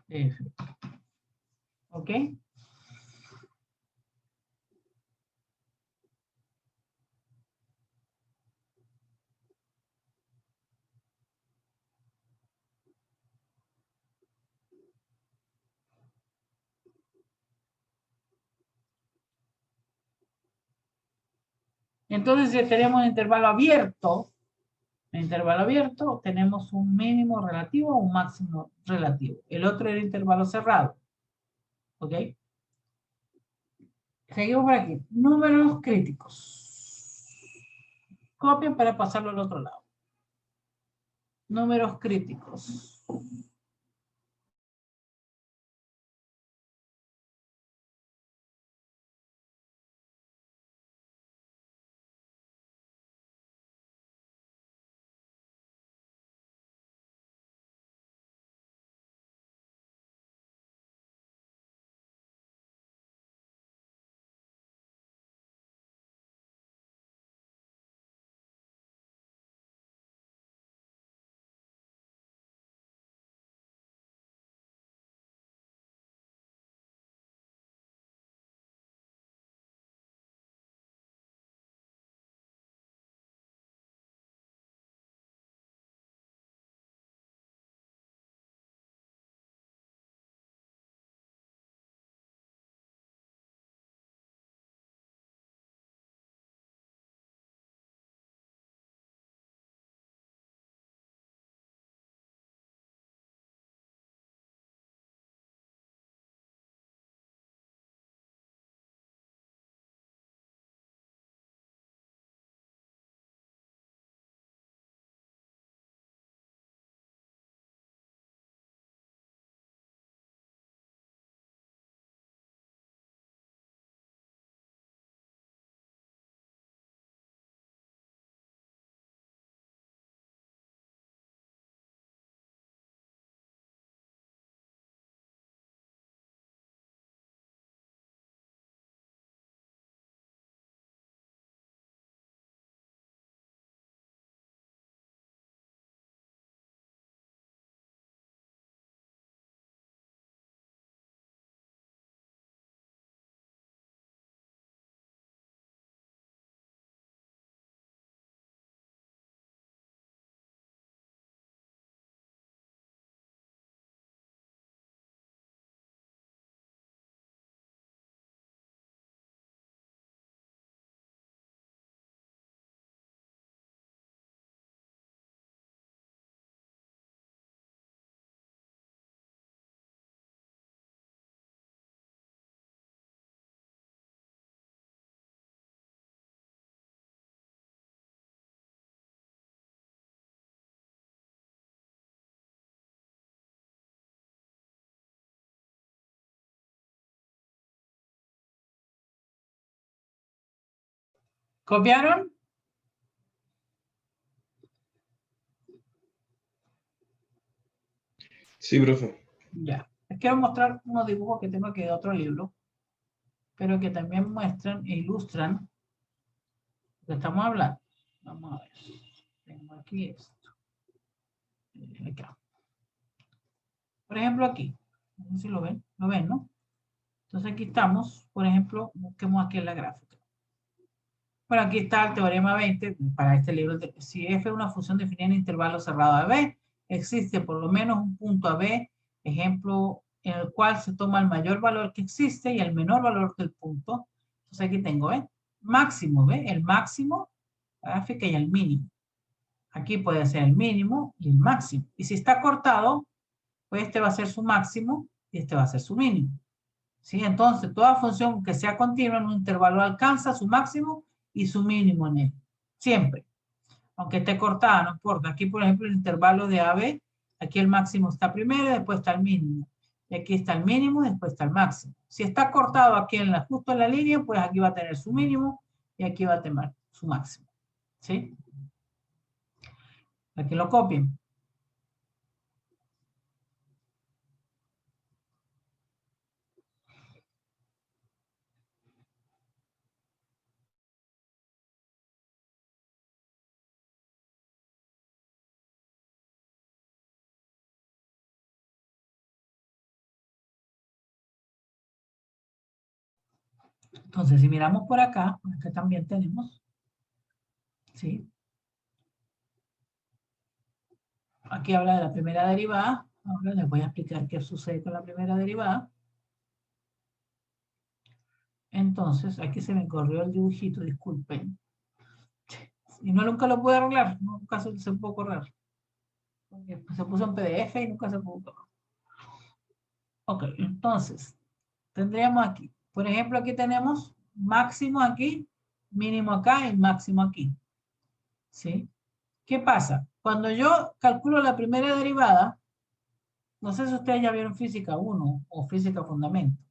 [SPEAKER 1] f. ¿Ok? Entonces, si tenemos intervalo abierto, tenemos un mínimo relativo o un máximo relativo. El otro era intervalo cerrado. ¿Ok? Seguimos por aquí. Números críticos. Copian para pasarlo al otro lado. Números críticos. ¿Copiaron?
[SPEAKER 2] Sí, profe.
[SPEAKER 1] Ya. Les quiero mostrar unos dibujos que tengo aquí de otro libro, pero que también muestran e ilustran lo que estamos hablando. Vamos a ver. Tengo aquí esto. Acá. Por ejemplo, aquí. No sé si lo ven. ¿Lo ven, no? Entonces aquí estamos. Por ejemplo, busquemos aquí en la gráfica. Bueno, aquí está el teorema 20 para este libro. Si f es una función definida en intervalo cerrado a b, existe por lo menos un punto a b, ejemplo, en el cual se toma el mayor valor que existe y el menor valor del punto. Entonces aquí tengo, ¿ve? Máximo, ¿ve? El máximo, la gráfica, y el mínimo. Aquí puede ser el mínimo y el máximo. Y si está cortado, pues este va a ser su máximo y este va a ser su mínimo. ¿Sí? Entonces, toda función que sea continua en un intervalo alcanza su máximo y su mínimo en él. Siempre. Aunque esté cortada, no importa. Aquí, por ejemplo, el intervalo de AB, aquí el máximo está primero y después está el mínimo. Y aquí está el mínimo y después está el máximo. Si está cortado aquí justo en la línea, pues aquí va a tener su mínimo y aquí va a tener su máximo. ¿Sí? Aquí lo copien. Entonces, si miramos por acá también tenemos, ¿sí? Aquí habla de la primera derivada. Ahora les voy a explicar qué sucede con la primera derivada. Entonces, aquí se me corrió el dibujito, disculpen. Y no nunca lo pude arreglar, nunca se pudo correr. Porque se puso en PDF y nunca se pudo correr. Ok, entonces, tendríamos aquí, por ejemplo, aquí tenemos máximo aquí, mínimo acá y máximo aquí. ¿Sí? ¿Qué pasa? Cuando yo calculo la primera derivada, no sé si ustedes ya vieron física 1 o física fundamento.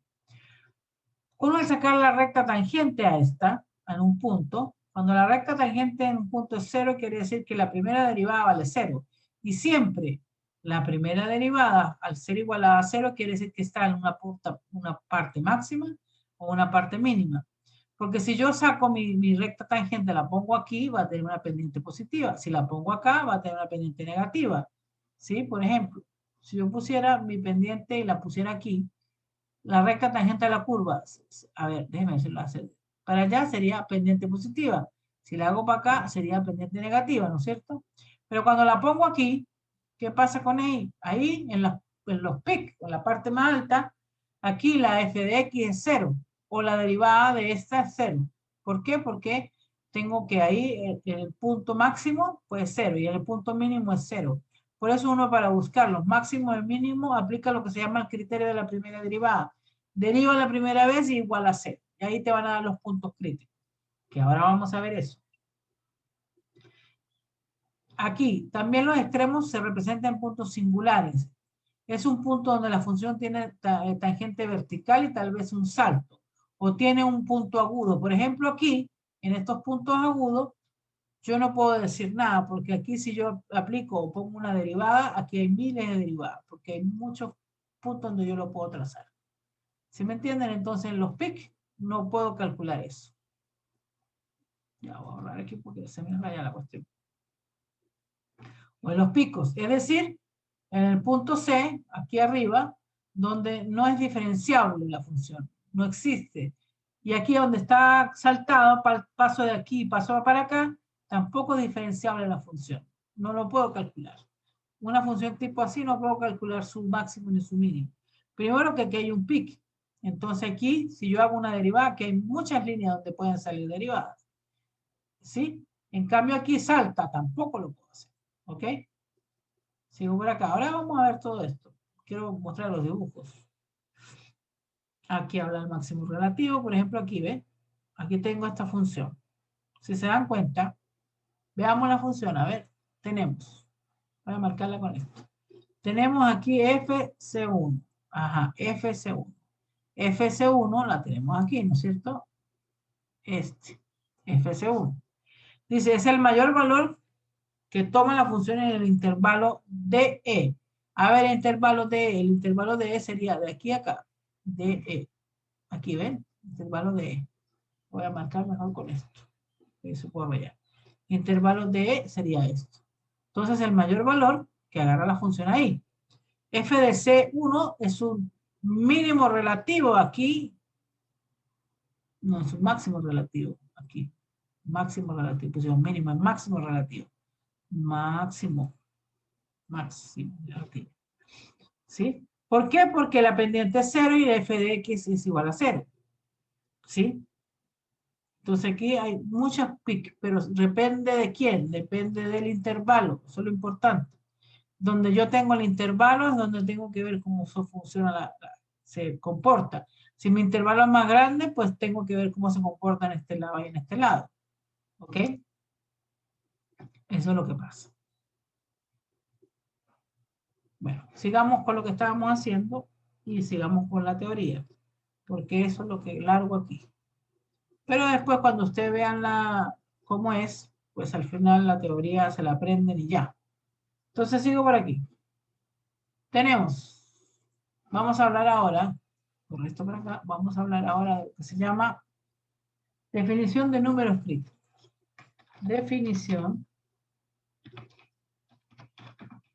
[SPEAKER 1] Uno al sacar la recta tangente a esta, en un punto, cuando la recta tangente en un punto es 0, quiere decir que la primera derivada vale 0. Y siempre la primera derivada, al ser igualada a 0, quiere decir que está en una parte máxima o una parte mínima. Porque si yo saco mi recta tangente, la pongo aquí, va a tener una pendiente positiva. Si la pongo acá, va a tener una pendiente negativa. ¿Sí? Por ejemplo, si yo pusiera mi pendiente y la pusiera aquí, la recta tangente a la curva, a ver, déjeme decirlo así. Para allá sería pendiente positiva. Si la hago para acá, sería pendiente negativa, ¿no es cierto? Pero cuando la pongo aquí, ¿qué pasa con ahí? Ahí, en los PIC, en la parte más alta, aquí la f de x es 0, o la derivada de esta es 0. ¿Por qué? Porque tengo que ahí el punto máximo pues 0 y el punto mínimo es 0. Por eso uno para buscar los máximos y el mínimo aplica lo que se llama el criterio de la primera derivada. Deriva la primera vez y igual a 0. Y ahí te van a dar los puntos críticos. Que ahora vamos a ver eso. Aquí, también los extremos se representan en puntos singulares. Es un punto donde la función tiene tangente vertical y tal vez un salto. O tiene un punto agudo. Por ejemplo, aquí, en estos puntos agudos, yo no puedo decir nada, porque aquí si yo aplico o pongo una derivada, aquí hay miles de derivadas, porque hay muchos puntos donde yo lo puedo trazar. ¿Sí me entienden? Entonces, en los PIC no puedo calcular eso. Ya voy a borrar aquí porque se me raya la cuestión. O en los picos, es decir, en el punto C, aquí arriba, donde no es diferenciable la función, no existe. Y aquí donde está saltado, paso de aquí y paso para acá, tampoco es diferenciable la función. No lo puedo calcular. Una función tipo así no puedo calcular su máximo ni su mínimo. Primero que aquí hay un pic. Entonces aquí, si yo hago una derivada, que hay muchas líneas donde pueden salir derivadas. ¿Sí? En cambio aquí salta, tampoco lo puedo hacer. ¿Ok? Sigo por acá. Ahora vamos a ver todo esto. Quiero mostrar los dibujos. Aquí habla el máximo relativo. Por ejemplo, aquí, ¿ve? Aquí tengo esta función. Si se dan cuenta, veamos la función. A ver, tenemos. Voy a marcarla con esto. Tenemos aquí FC1. Ajá, FC1. FC1 la tenemos aquí, ¿no es cierto? Este, FC1. Dice, es el mayor valor que toma la función en el intervalo DE. A ver, el intervalo DE sería de aquí a acá, DE. Aquí ven, intervalo DE. Voy a marcar mejor con esto. Eso puedo ver. Intervalo DE sería esto. Entonces, el mayor valor que agarra la función ahí. F de C1 es un mínimo relativo aquí. No, es un máximo relativo aquí. Máximo relativo, pues mínimo, máximo relativo. Máximo relativo. ¿Sí? ¿Por qué? Porque la pendiente es 0 y la f de x es igual a 0. ¿Sí? Entonces aquí hay muchas PIC, pero depende de quién, depende del intervalo, eso es lo importante. Donde yo tengo el intervalo es donde tengo que ver cómo eso funciona, se comporta. Si mi intervalo es más grande, pues tengo que ver cómo se comporta en este lado y en este lado. ¿Ok? Eso es lo que pasa. Bueno, sigamos con lo que estábamos haciendo y sigamos con la teoría, porque eso es lo que largo aquí. Pero después cuando ustedes vean cómo es, pues al final la teoría se la aprenden y ya. Entonces sigo por aquí. Vamos a hablar ahora, por esto por acá, vamos a hablar ahora de lo que se llama definición de números críticos. Definición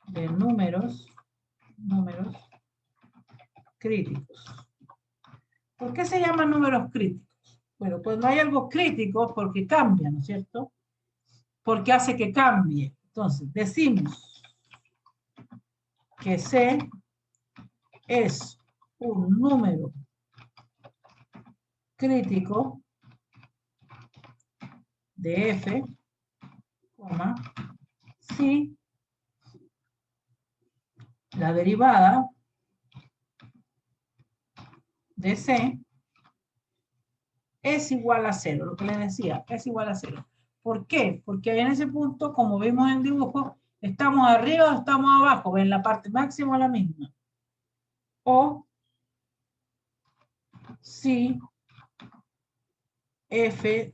[SPEAKER 1] de números críticos. ¿Por qué se llaman números críticos? Bueno, pues no hay algo crítico porque cambia, ¿no es cierto? Porque hace que cambie. Entonces, decimos que C es un número crítico de F, si la derivada de C es igual a 0, lo que les decía, es igual a 0. ¿Por qué? Porque en ese punto, como vimos en el dibujo, estamos arriba o estamos abajo, ven la parte máxima la misma. O si F'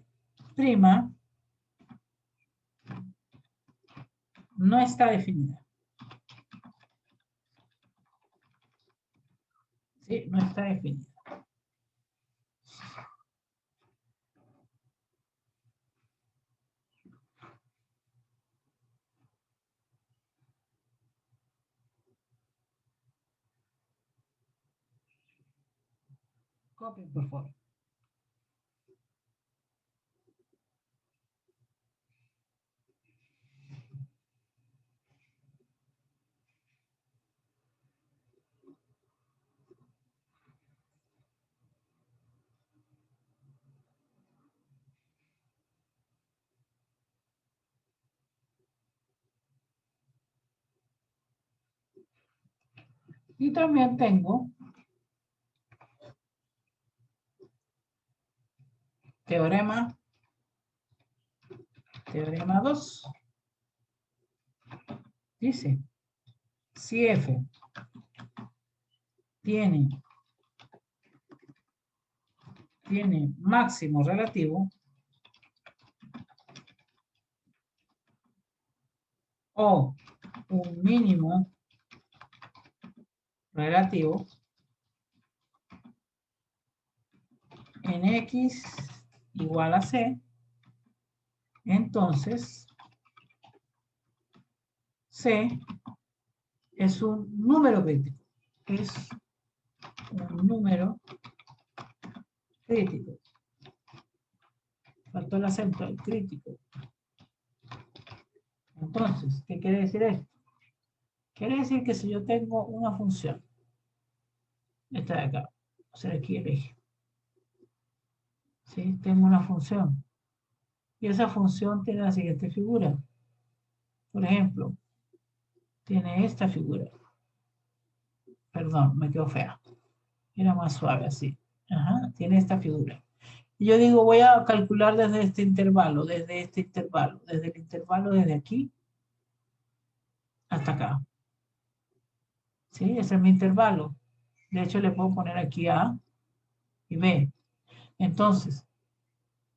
[SPEAKER 1] no está definida. ¿Sí? No está definida. Copien, por favor. Y también tengo teorema 2. Dice, si F tiene máximo relativo o un mínimo relativo en X igual a C, entonces C es un número crítico. Es un número crítico. Faltó el acento, el crítico. Entonces, ¿qué quiere decir esto? Quiere decir que si yo tengo una función, esta de acá, o sea, aquí el eje, ¿sí? Tengo una función, y esa función tiene la siguiente figura. Por ejemplo, tiene esta figura. Perdón, me quedó fea. Era más suave así. Ajá, tiene esta figura. Y yo digo, voy a calcular desde este intervalo, desde el intervalo desde aquí hasta acá. ¿Sí? Ese es mi intervalo. De hecho, le puedo poner aquí A y B. Entonces,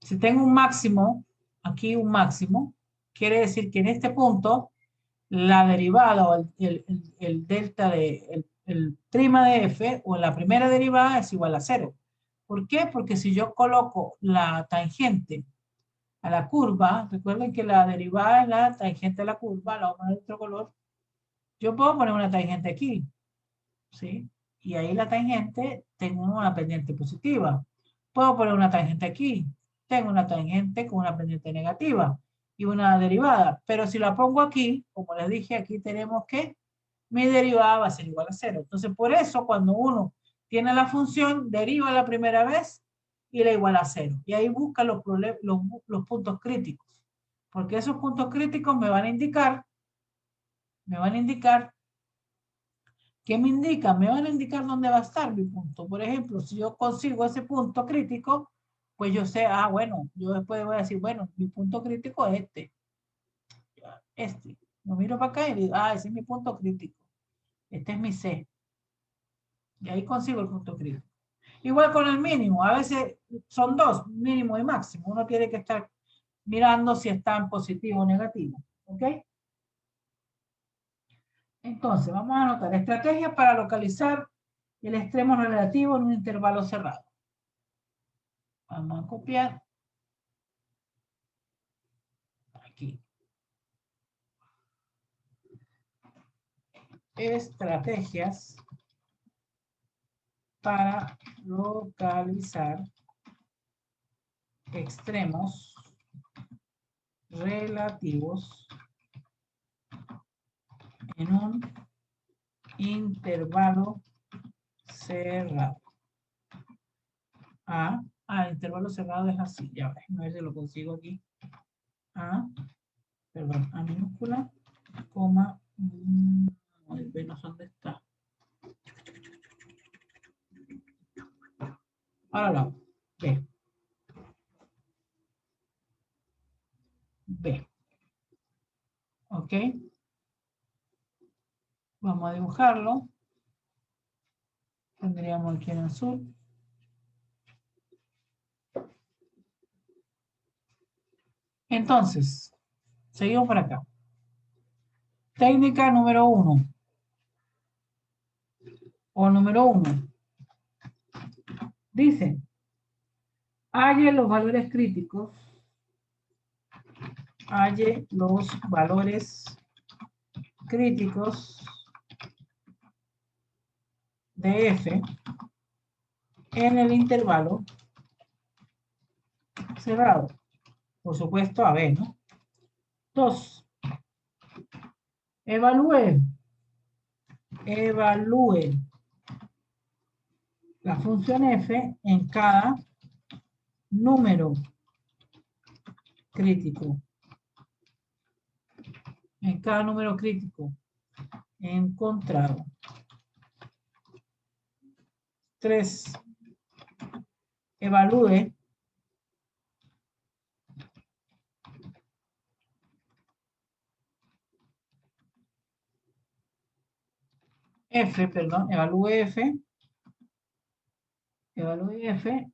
[SPEAKER 1] si tengo un máximo, aquí un máximo, quiere decir que en este punto, la derivada o el delta de, el prima de F o la primera derivada es igual a 0. ¿Por qué? Porque si yo coloco la tangente a la curva, recuerden que la derivada es la tangente a la curva, la vamos a poner de otro color, yo puedo poner una tangente aquí, ¿sí? Y ahí la tangente, tengo una pendiente positiva. Puedo poner una tangente aquí, tengo una tangente con una pendiente negativa y una derivada, pero si la pongo aquí, como les dije, aquí tenemos que mi derivada va a ser igual a 0. Entonces, por eso, cuando uno tiene la función, deriva la primera vez y la iguala a 0. Y ahí busca los puntos críticos. Porque esos puntos críticos me van a indicar, ¿qué me indican? Me van a indicar dónde va a estar mi punto. Por ejemplo, si yo consigo ese punto crítico, pues yo sé, bueno, yo después voy a decir, bueno, mi punto crítico es este. Este. Lo miro para acá y digo, ah, ese es mi punto crítico. Este es mi C. Y ahí consigo el punto crítico. Igual con el mínimo. A veces son dos, mínimo y máximo. Uno tiene que estar mirando si está en positivo o negativo. ¿Ok? Entonces, vamos a anotar estrategias para localizar el extremo relativo en un intervalo cerrado. Vamos a copiar. Aquí. Estrategias para localizar extremos relativos en un intervalo cerrado. Intervalo cerrado es así. Ya ves, a ver si lo consigo aquí. Perdón, A minúscula, coma, B no sé dónde está. Ahora lo B. B. ¿Ok? Vamos a dibujarlo. Tendríamos aquí en azul. Entonces, seguimos por acá. Técnica número 1. O número 1. Dice, halle los valores críticos. Halle los valores críticos de F en el intervalo cerrado. Por supuesto, a B, ¿no? 2. Evalúe la función F en cada número crítico. En cada número crítico encontrado. 3. Evalúe evalúe F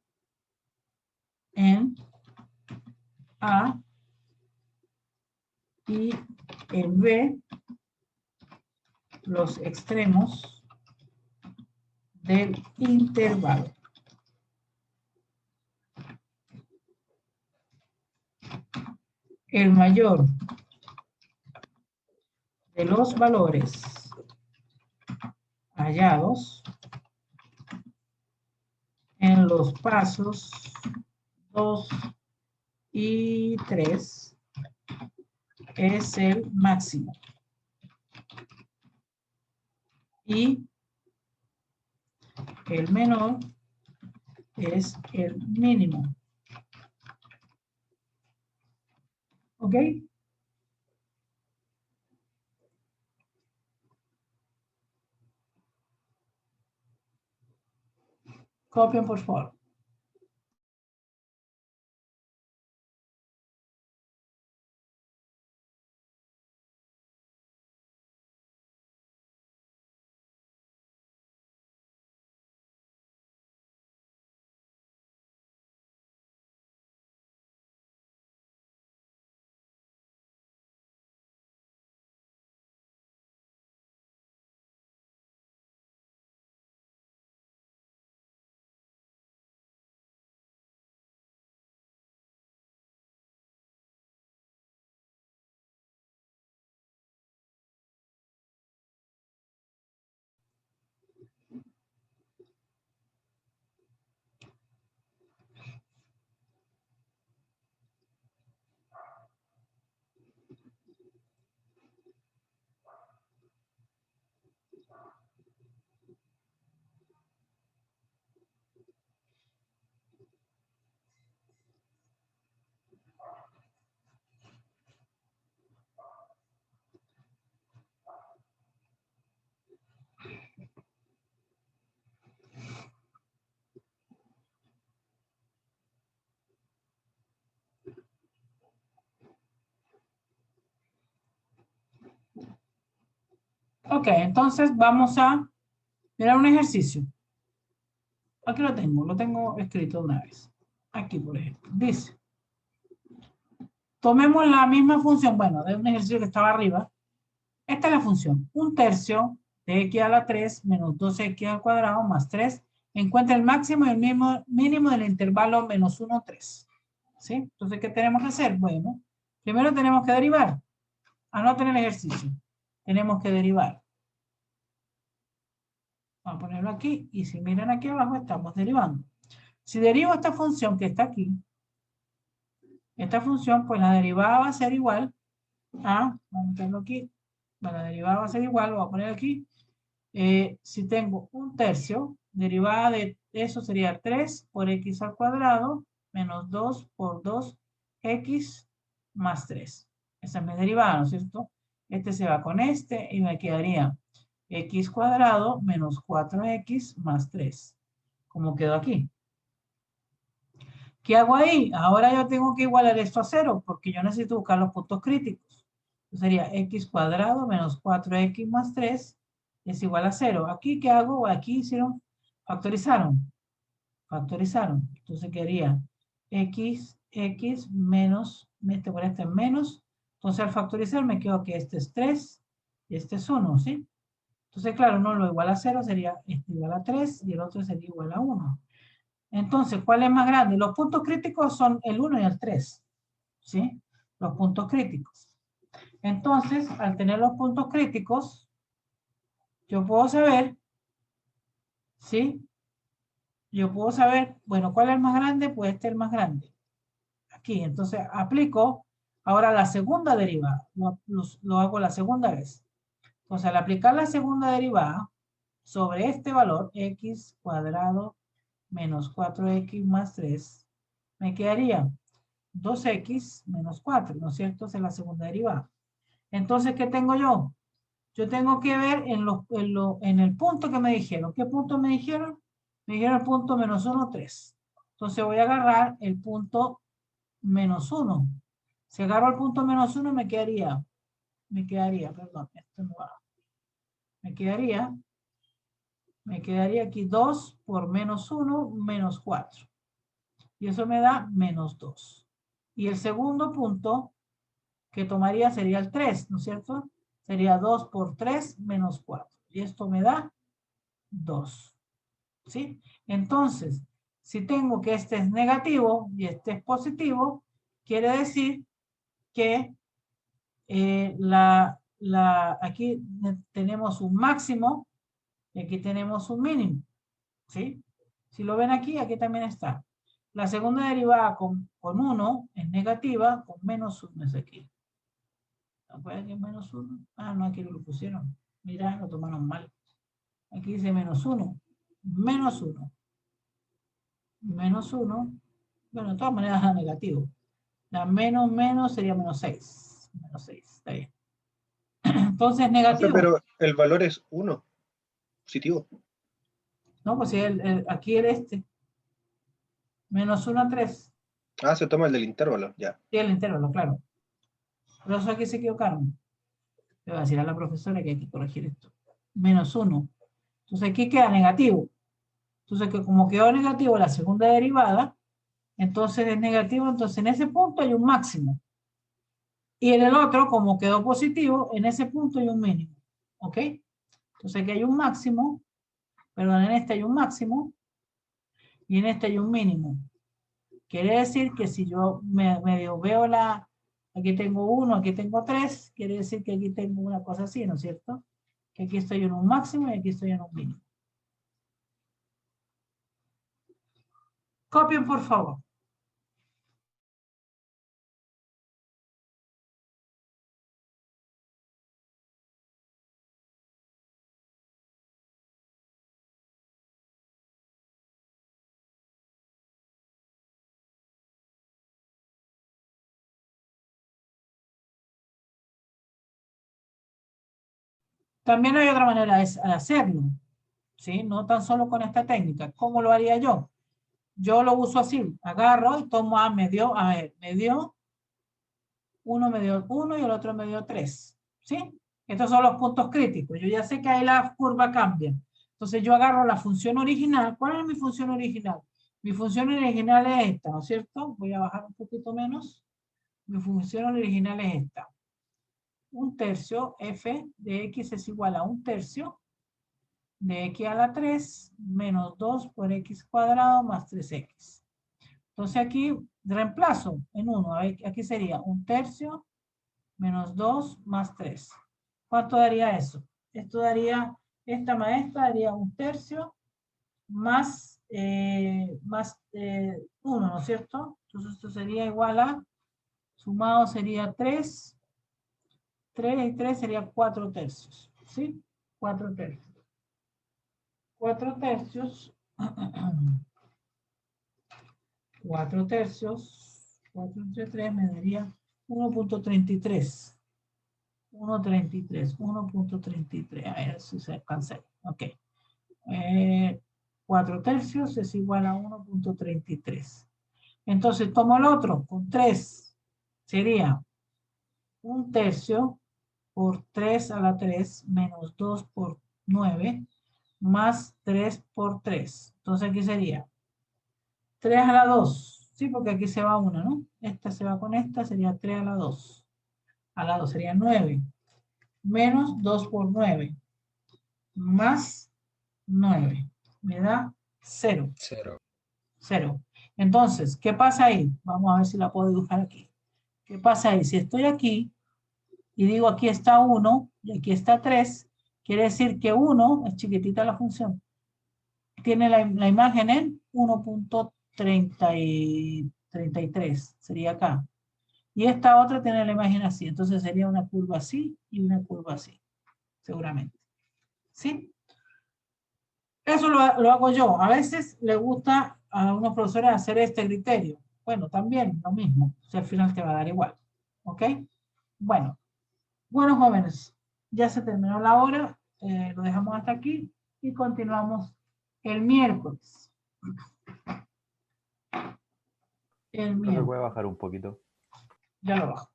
[SPEAKER 1] en A y en B los extremos del intervalo. El mayor de los valores hallados en los pasos 2 y 3 es el máximo. Y el menor es el mínimo. ¿Ok? Copien, por favor. Ok, entonces vamos a mirar un ejercicio. Aquí lo tengo escrito una vez. Aquí, por ejemplo, dice, tomemos la misma función, bueno, de un ejercicio que estaba arriba. Esta es la función, 1/3 de x a la 3 menos 2x al cuadrado más 3. Encuentra el máximo y el mínimo del intervalo menos 1, 3. ¿Sí? Entonces, ¿qué tenemos que hacer? Bueno, primero tenemos que derivar. Anoten el ejercicio. Tenemos que derivar. Vamos a ponerlo aquí y si miran aquí abajo estamos derivando. Si derivo esta función que está aquí, esta función, pues la derivada va a ser igual a, vamos a meterlo aquí, la derivada va a ser igual, lo voy a poner aquí. Si tengo 1/3, derivada de eso sería 3 por x al cuadrado menos 2 por 2x más 3. Esa es mi derivada, ¿no es cierto? Este se va con este y me quedaría x cuadrado menos 4x más 3. Como quedó aquí. ¿Qué hago ahí? Ahora yo tengo que igualar esto a 0 porque yo necesito buscar los puntos críticos. Entonces sería x cuadrado menos 4x más 3 es igual a 0. ¿Aquí qué hago? Aquí hicieron, factorizaron. Factorizaron. Entonces quedaría x menos, por este menos. Entonces al factorizar me quedo que este es 3 y este es 1, ¿sí? Entonces claro, uno lo igual a 0 sería este igual a 3 y el otro sería igual a 1. Entonces, ¿cuál es más grande? Los puntos críticos son el 1 y el 3, ¿sí? Los puntos críticos. Entonces, al tener los puntos críticos, yo puedo saber, ¿sí? Yo puedo saber, bueno, ¿cuál es el más grande? Pues este es el más grande. Aquí, entonces, aplico ahora la segunda derivada. Lo hago la segunda vez. Entonces, al aplicar la segunda derivada sobre este valor, x cuadrado menos 4x más 3, me quedaría 2x menos 4, ¿no es cierto? Esa es la segunda derivada. Entonces, ¿qué tengo yo? Yo tengo que ver en el punto que me dijeron. ¿Qué punto me dijeron? Me dijeron el punto menos 1, 3. Entonces voy a agarrar el punto menos 1. Si agarro el punto menos 1 me quedaría, perdón, esto no va. Me quedaría aquí 2 por menos 1 menos 4. Y eso me da menos 2. Y el segundo punto que tomaría sería el 3, ¿no es cierto? Sería 2 por 3 menos 4. Y esto me da 2. ¿Sí? Entonces, si tengo que este es negativo y este es positivo, quiere decir que aquí tenemos un máximo y aquí tenemos un mínimo. ¿Sí? Si lo ven aquí, aquí también está. La segunda derivada con 1 es negativa, con menos 1 es aquí. ¿No puede que menos 1? Ah, no, aquí lo pusieron. Mira, lo tomaron mal. Aquí dice menos 1. Menos 1. Menos 1. Bueno, de todas maneras es negativo. La menos sería menos 6. Menos 6, está bien. Entonces,
[SPEAKER 3] Profe,
[SPEAKER 1] negativo.
[SPEAKER 3] pero el valor es 1, positivo.
[SPEAKER 1] No, pues si aquí era este. Menos 1 a 3.
[SPEAKER 3] Ah, se toma el del intervalo, ya.
[SPEAKER 1] Sí, el intervalo, claro. Por eso aquí se equivocaron. Le voy a decir a la profesora que hay que corregir esto. Menos 1. Entonces aquí queda negativo. Entonces que como quedó negativo la segunda derivada, entonces es negativo, entonces en ese punto hay un máximo. Y en el otro, como quedó positivo, en ese punto hay un mínimo. ¿Ok? Entonces aquí hay un máximo, perdón, en este hay un máximo y en este hay un mínimo. Quiere decir que si yo medio veo aquí tengo 1, aquí tengo 3, quiere decir que aquí tengo una cosa así, ¿no es cierto? Que aquí estoy en un máximo y aquí estoy en un mínimo. Copien, por favor. También hay otra manera de hacerlo, ¿sí? No tan solo con esta técnica. ¿Cómo lo haría yo? Yo lo uso así. Agarro y tomo me dio 1 y el otro me dio 3, ¿sí? Estos son los puntos críticos. Yo ya sé que ahí la curva cambia. Entonces yo agarro la función original. ¿Cuál es mi función original? Mi función original es esta, ¿no es cierto? Voy a bajar un poquito menos. Mi función original es esta. 1/3 f de x es igual a 1/3 de x a la 3 menos 2 por x cuadrado más 3x. Entonces aquí reemplazo en 1. Aquí sería 1/3 menos 2 más 3. ¿Cuánto daría eso? Esto daría, esta maestra daría 1/3 más 1, ¿no es cierto? Entonces esto sería igual a, sumado sería 3. 3 y 3 sería 4/3. ¿Sí? 4/3. 4/3. 4/3. 4 entre 3 me daría 1.33. 1.33. 1.33. A ver si se alcanza. Ok. 4/3 es igual a 1.33. Entonces tomo el otro con 3. Sería 1/3 por 3 a la 3 menos 2 por 9 más 3 por 3. Entonces aquí sería 3 a la 2. Sí, porque aquí se va una, ¿no? Esta se va con esta, sería 3 a la 2. A la 2 sería 9. Menos 2 por 9. Más 9. Me da 0.
[SPEAKER 4] 0.
[SPEAKER 1] 0. Entonces, ¿qué pasa ahí? Vamos a ver si la puedo dibujar aquí. ¿Qué pasa ahí? Si estoy aquí y digo aquí está 1 y aquí está 3, quiere decir que 1, es chiquitita la función, tiene la imagen en 1.33, sería acá. Y esta otra tiene la imagen así, entonces sería una curva así y una curva así, seguramente. ¿Sí? Eso lo hago yo. A veces le gusta a unos profesores hacer este criterio. Bueno, también lo mismo. O sea, al final te va a dar igual. ¿Ok? Bueno. Bueno, jóvenes. Ya se terminó la hora. Lo dejamos hasta aquí. Y continuamos el miércoles. El
[SPEAKER 5] ¿No se
[SPEAKER 1] miércoles.
[SPEAKER 5] puede bajar un poquito?
[SPEAKER 1] Ya lo bajo.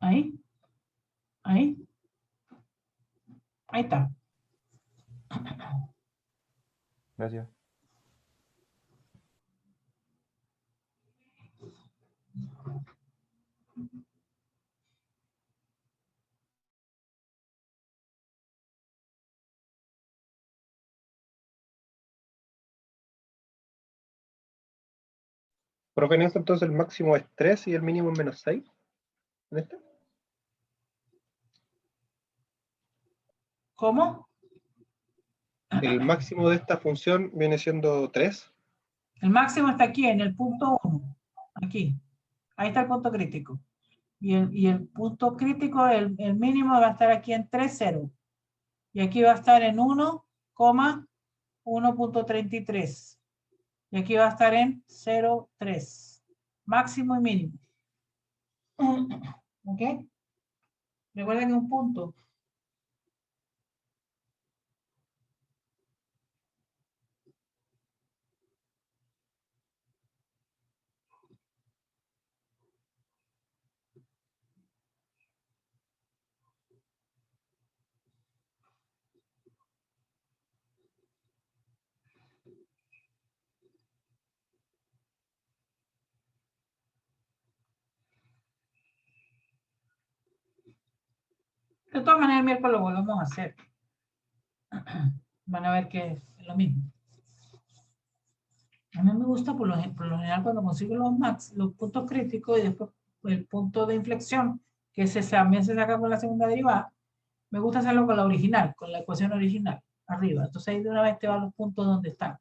[SPEAKER 1] Ahí. Ahí. Ahí está.
[SPEAKER 5] Gracias.
[SPEAKER 3] Profe, en esto entonces el máximo es 3 y el mínimo es menos 6. ¿En este?
[SPEAKER 1] ¿Cómo?
[SPEAKER 3] El máximo de esta función viene siendo 3.
[SPEAKER 1] El máximo está aquí, en el punto 1. Aquí. Ahí está el punto crítico. Y el punto crítico, el mínimo va a estar aquí en 3,0. Y aquí va a estar en 1,1.33. Y aquí va a estar en 0,3. Máximo y mínimo. ¿Ok? Recuerden que un punto. De todas maneras, el miércoles lo volvemos a hacer. Van a ver que es lo mismo. A mí me gusta por lo general cuando consigo los puntos críticos y después el punto de inflexión, que también se saca con la segunda derivada, me gusta hacerlo con la original, con la ecuación original, arriba. Entonces ahí de una vez te van los puntos donde están.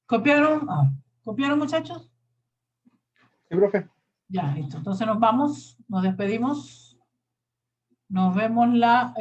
[SPEAKER 1] ¿Copiaron? ¿Copiaron, muchachos?
[SPEAKER 3] Sí, profe.
[SPEAKER 1] Ya, listo. Entonces nos vamos, nos despedimos. Nos vemos la...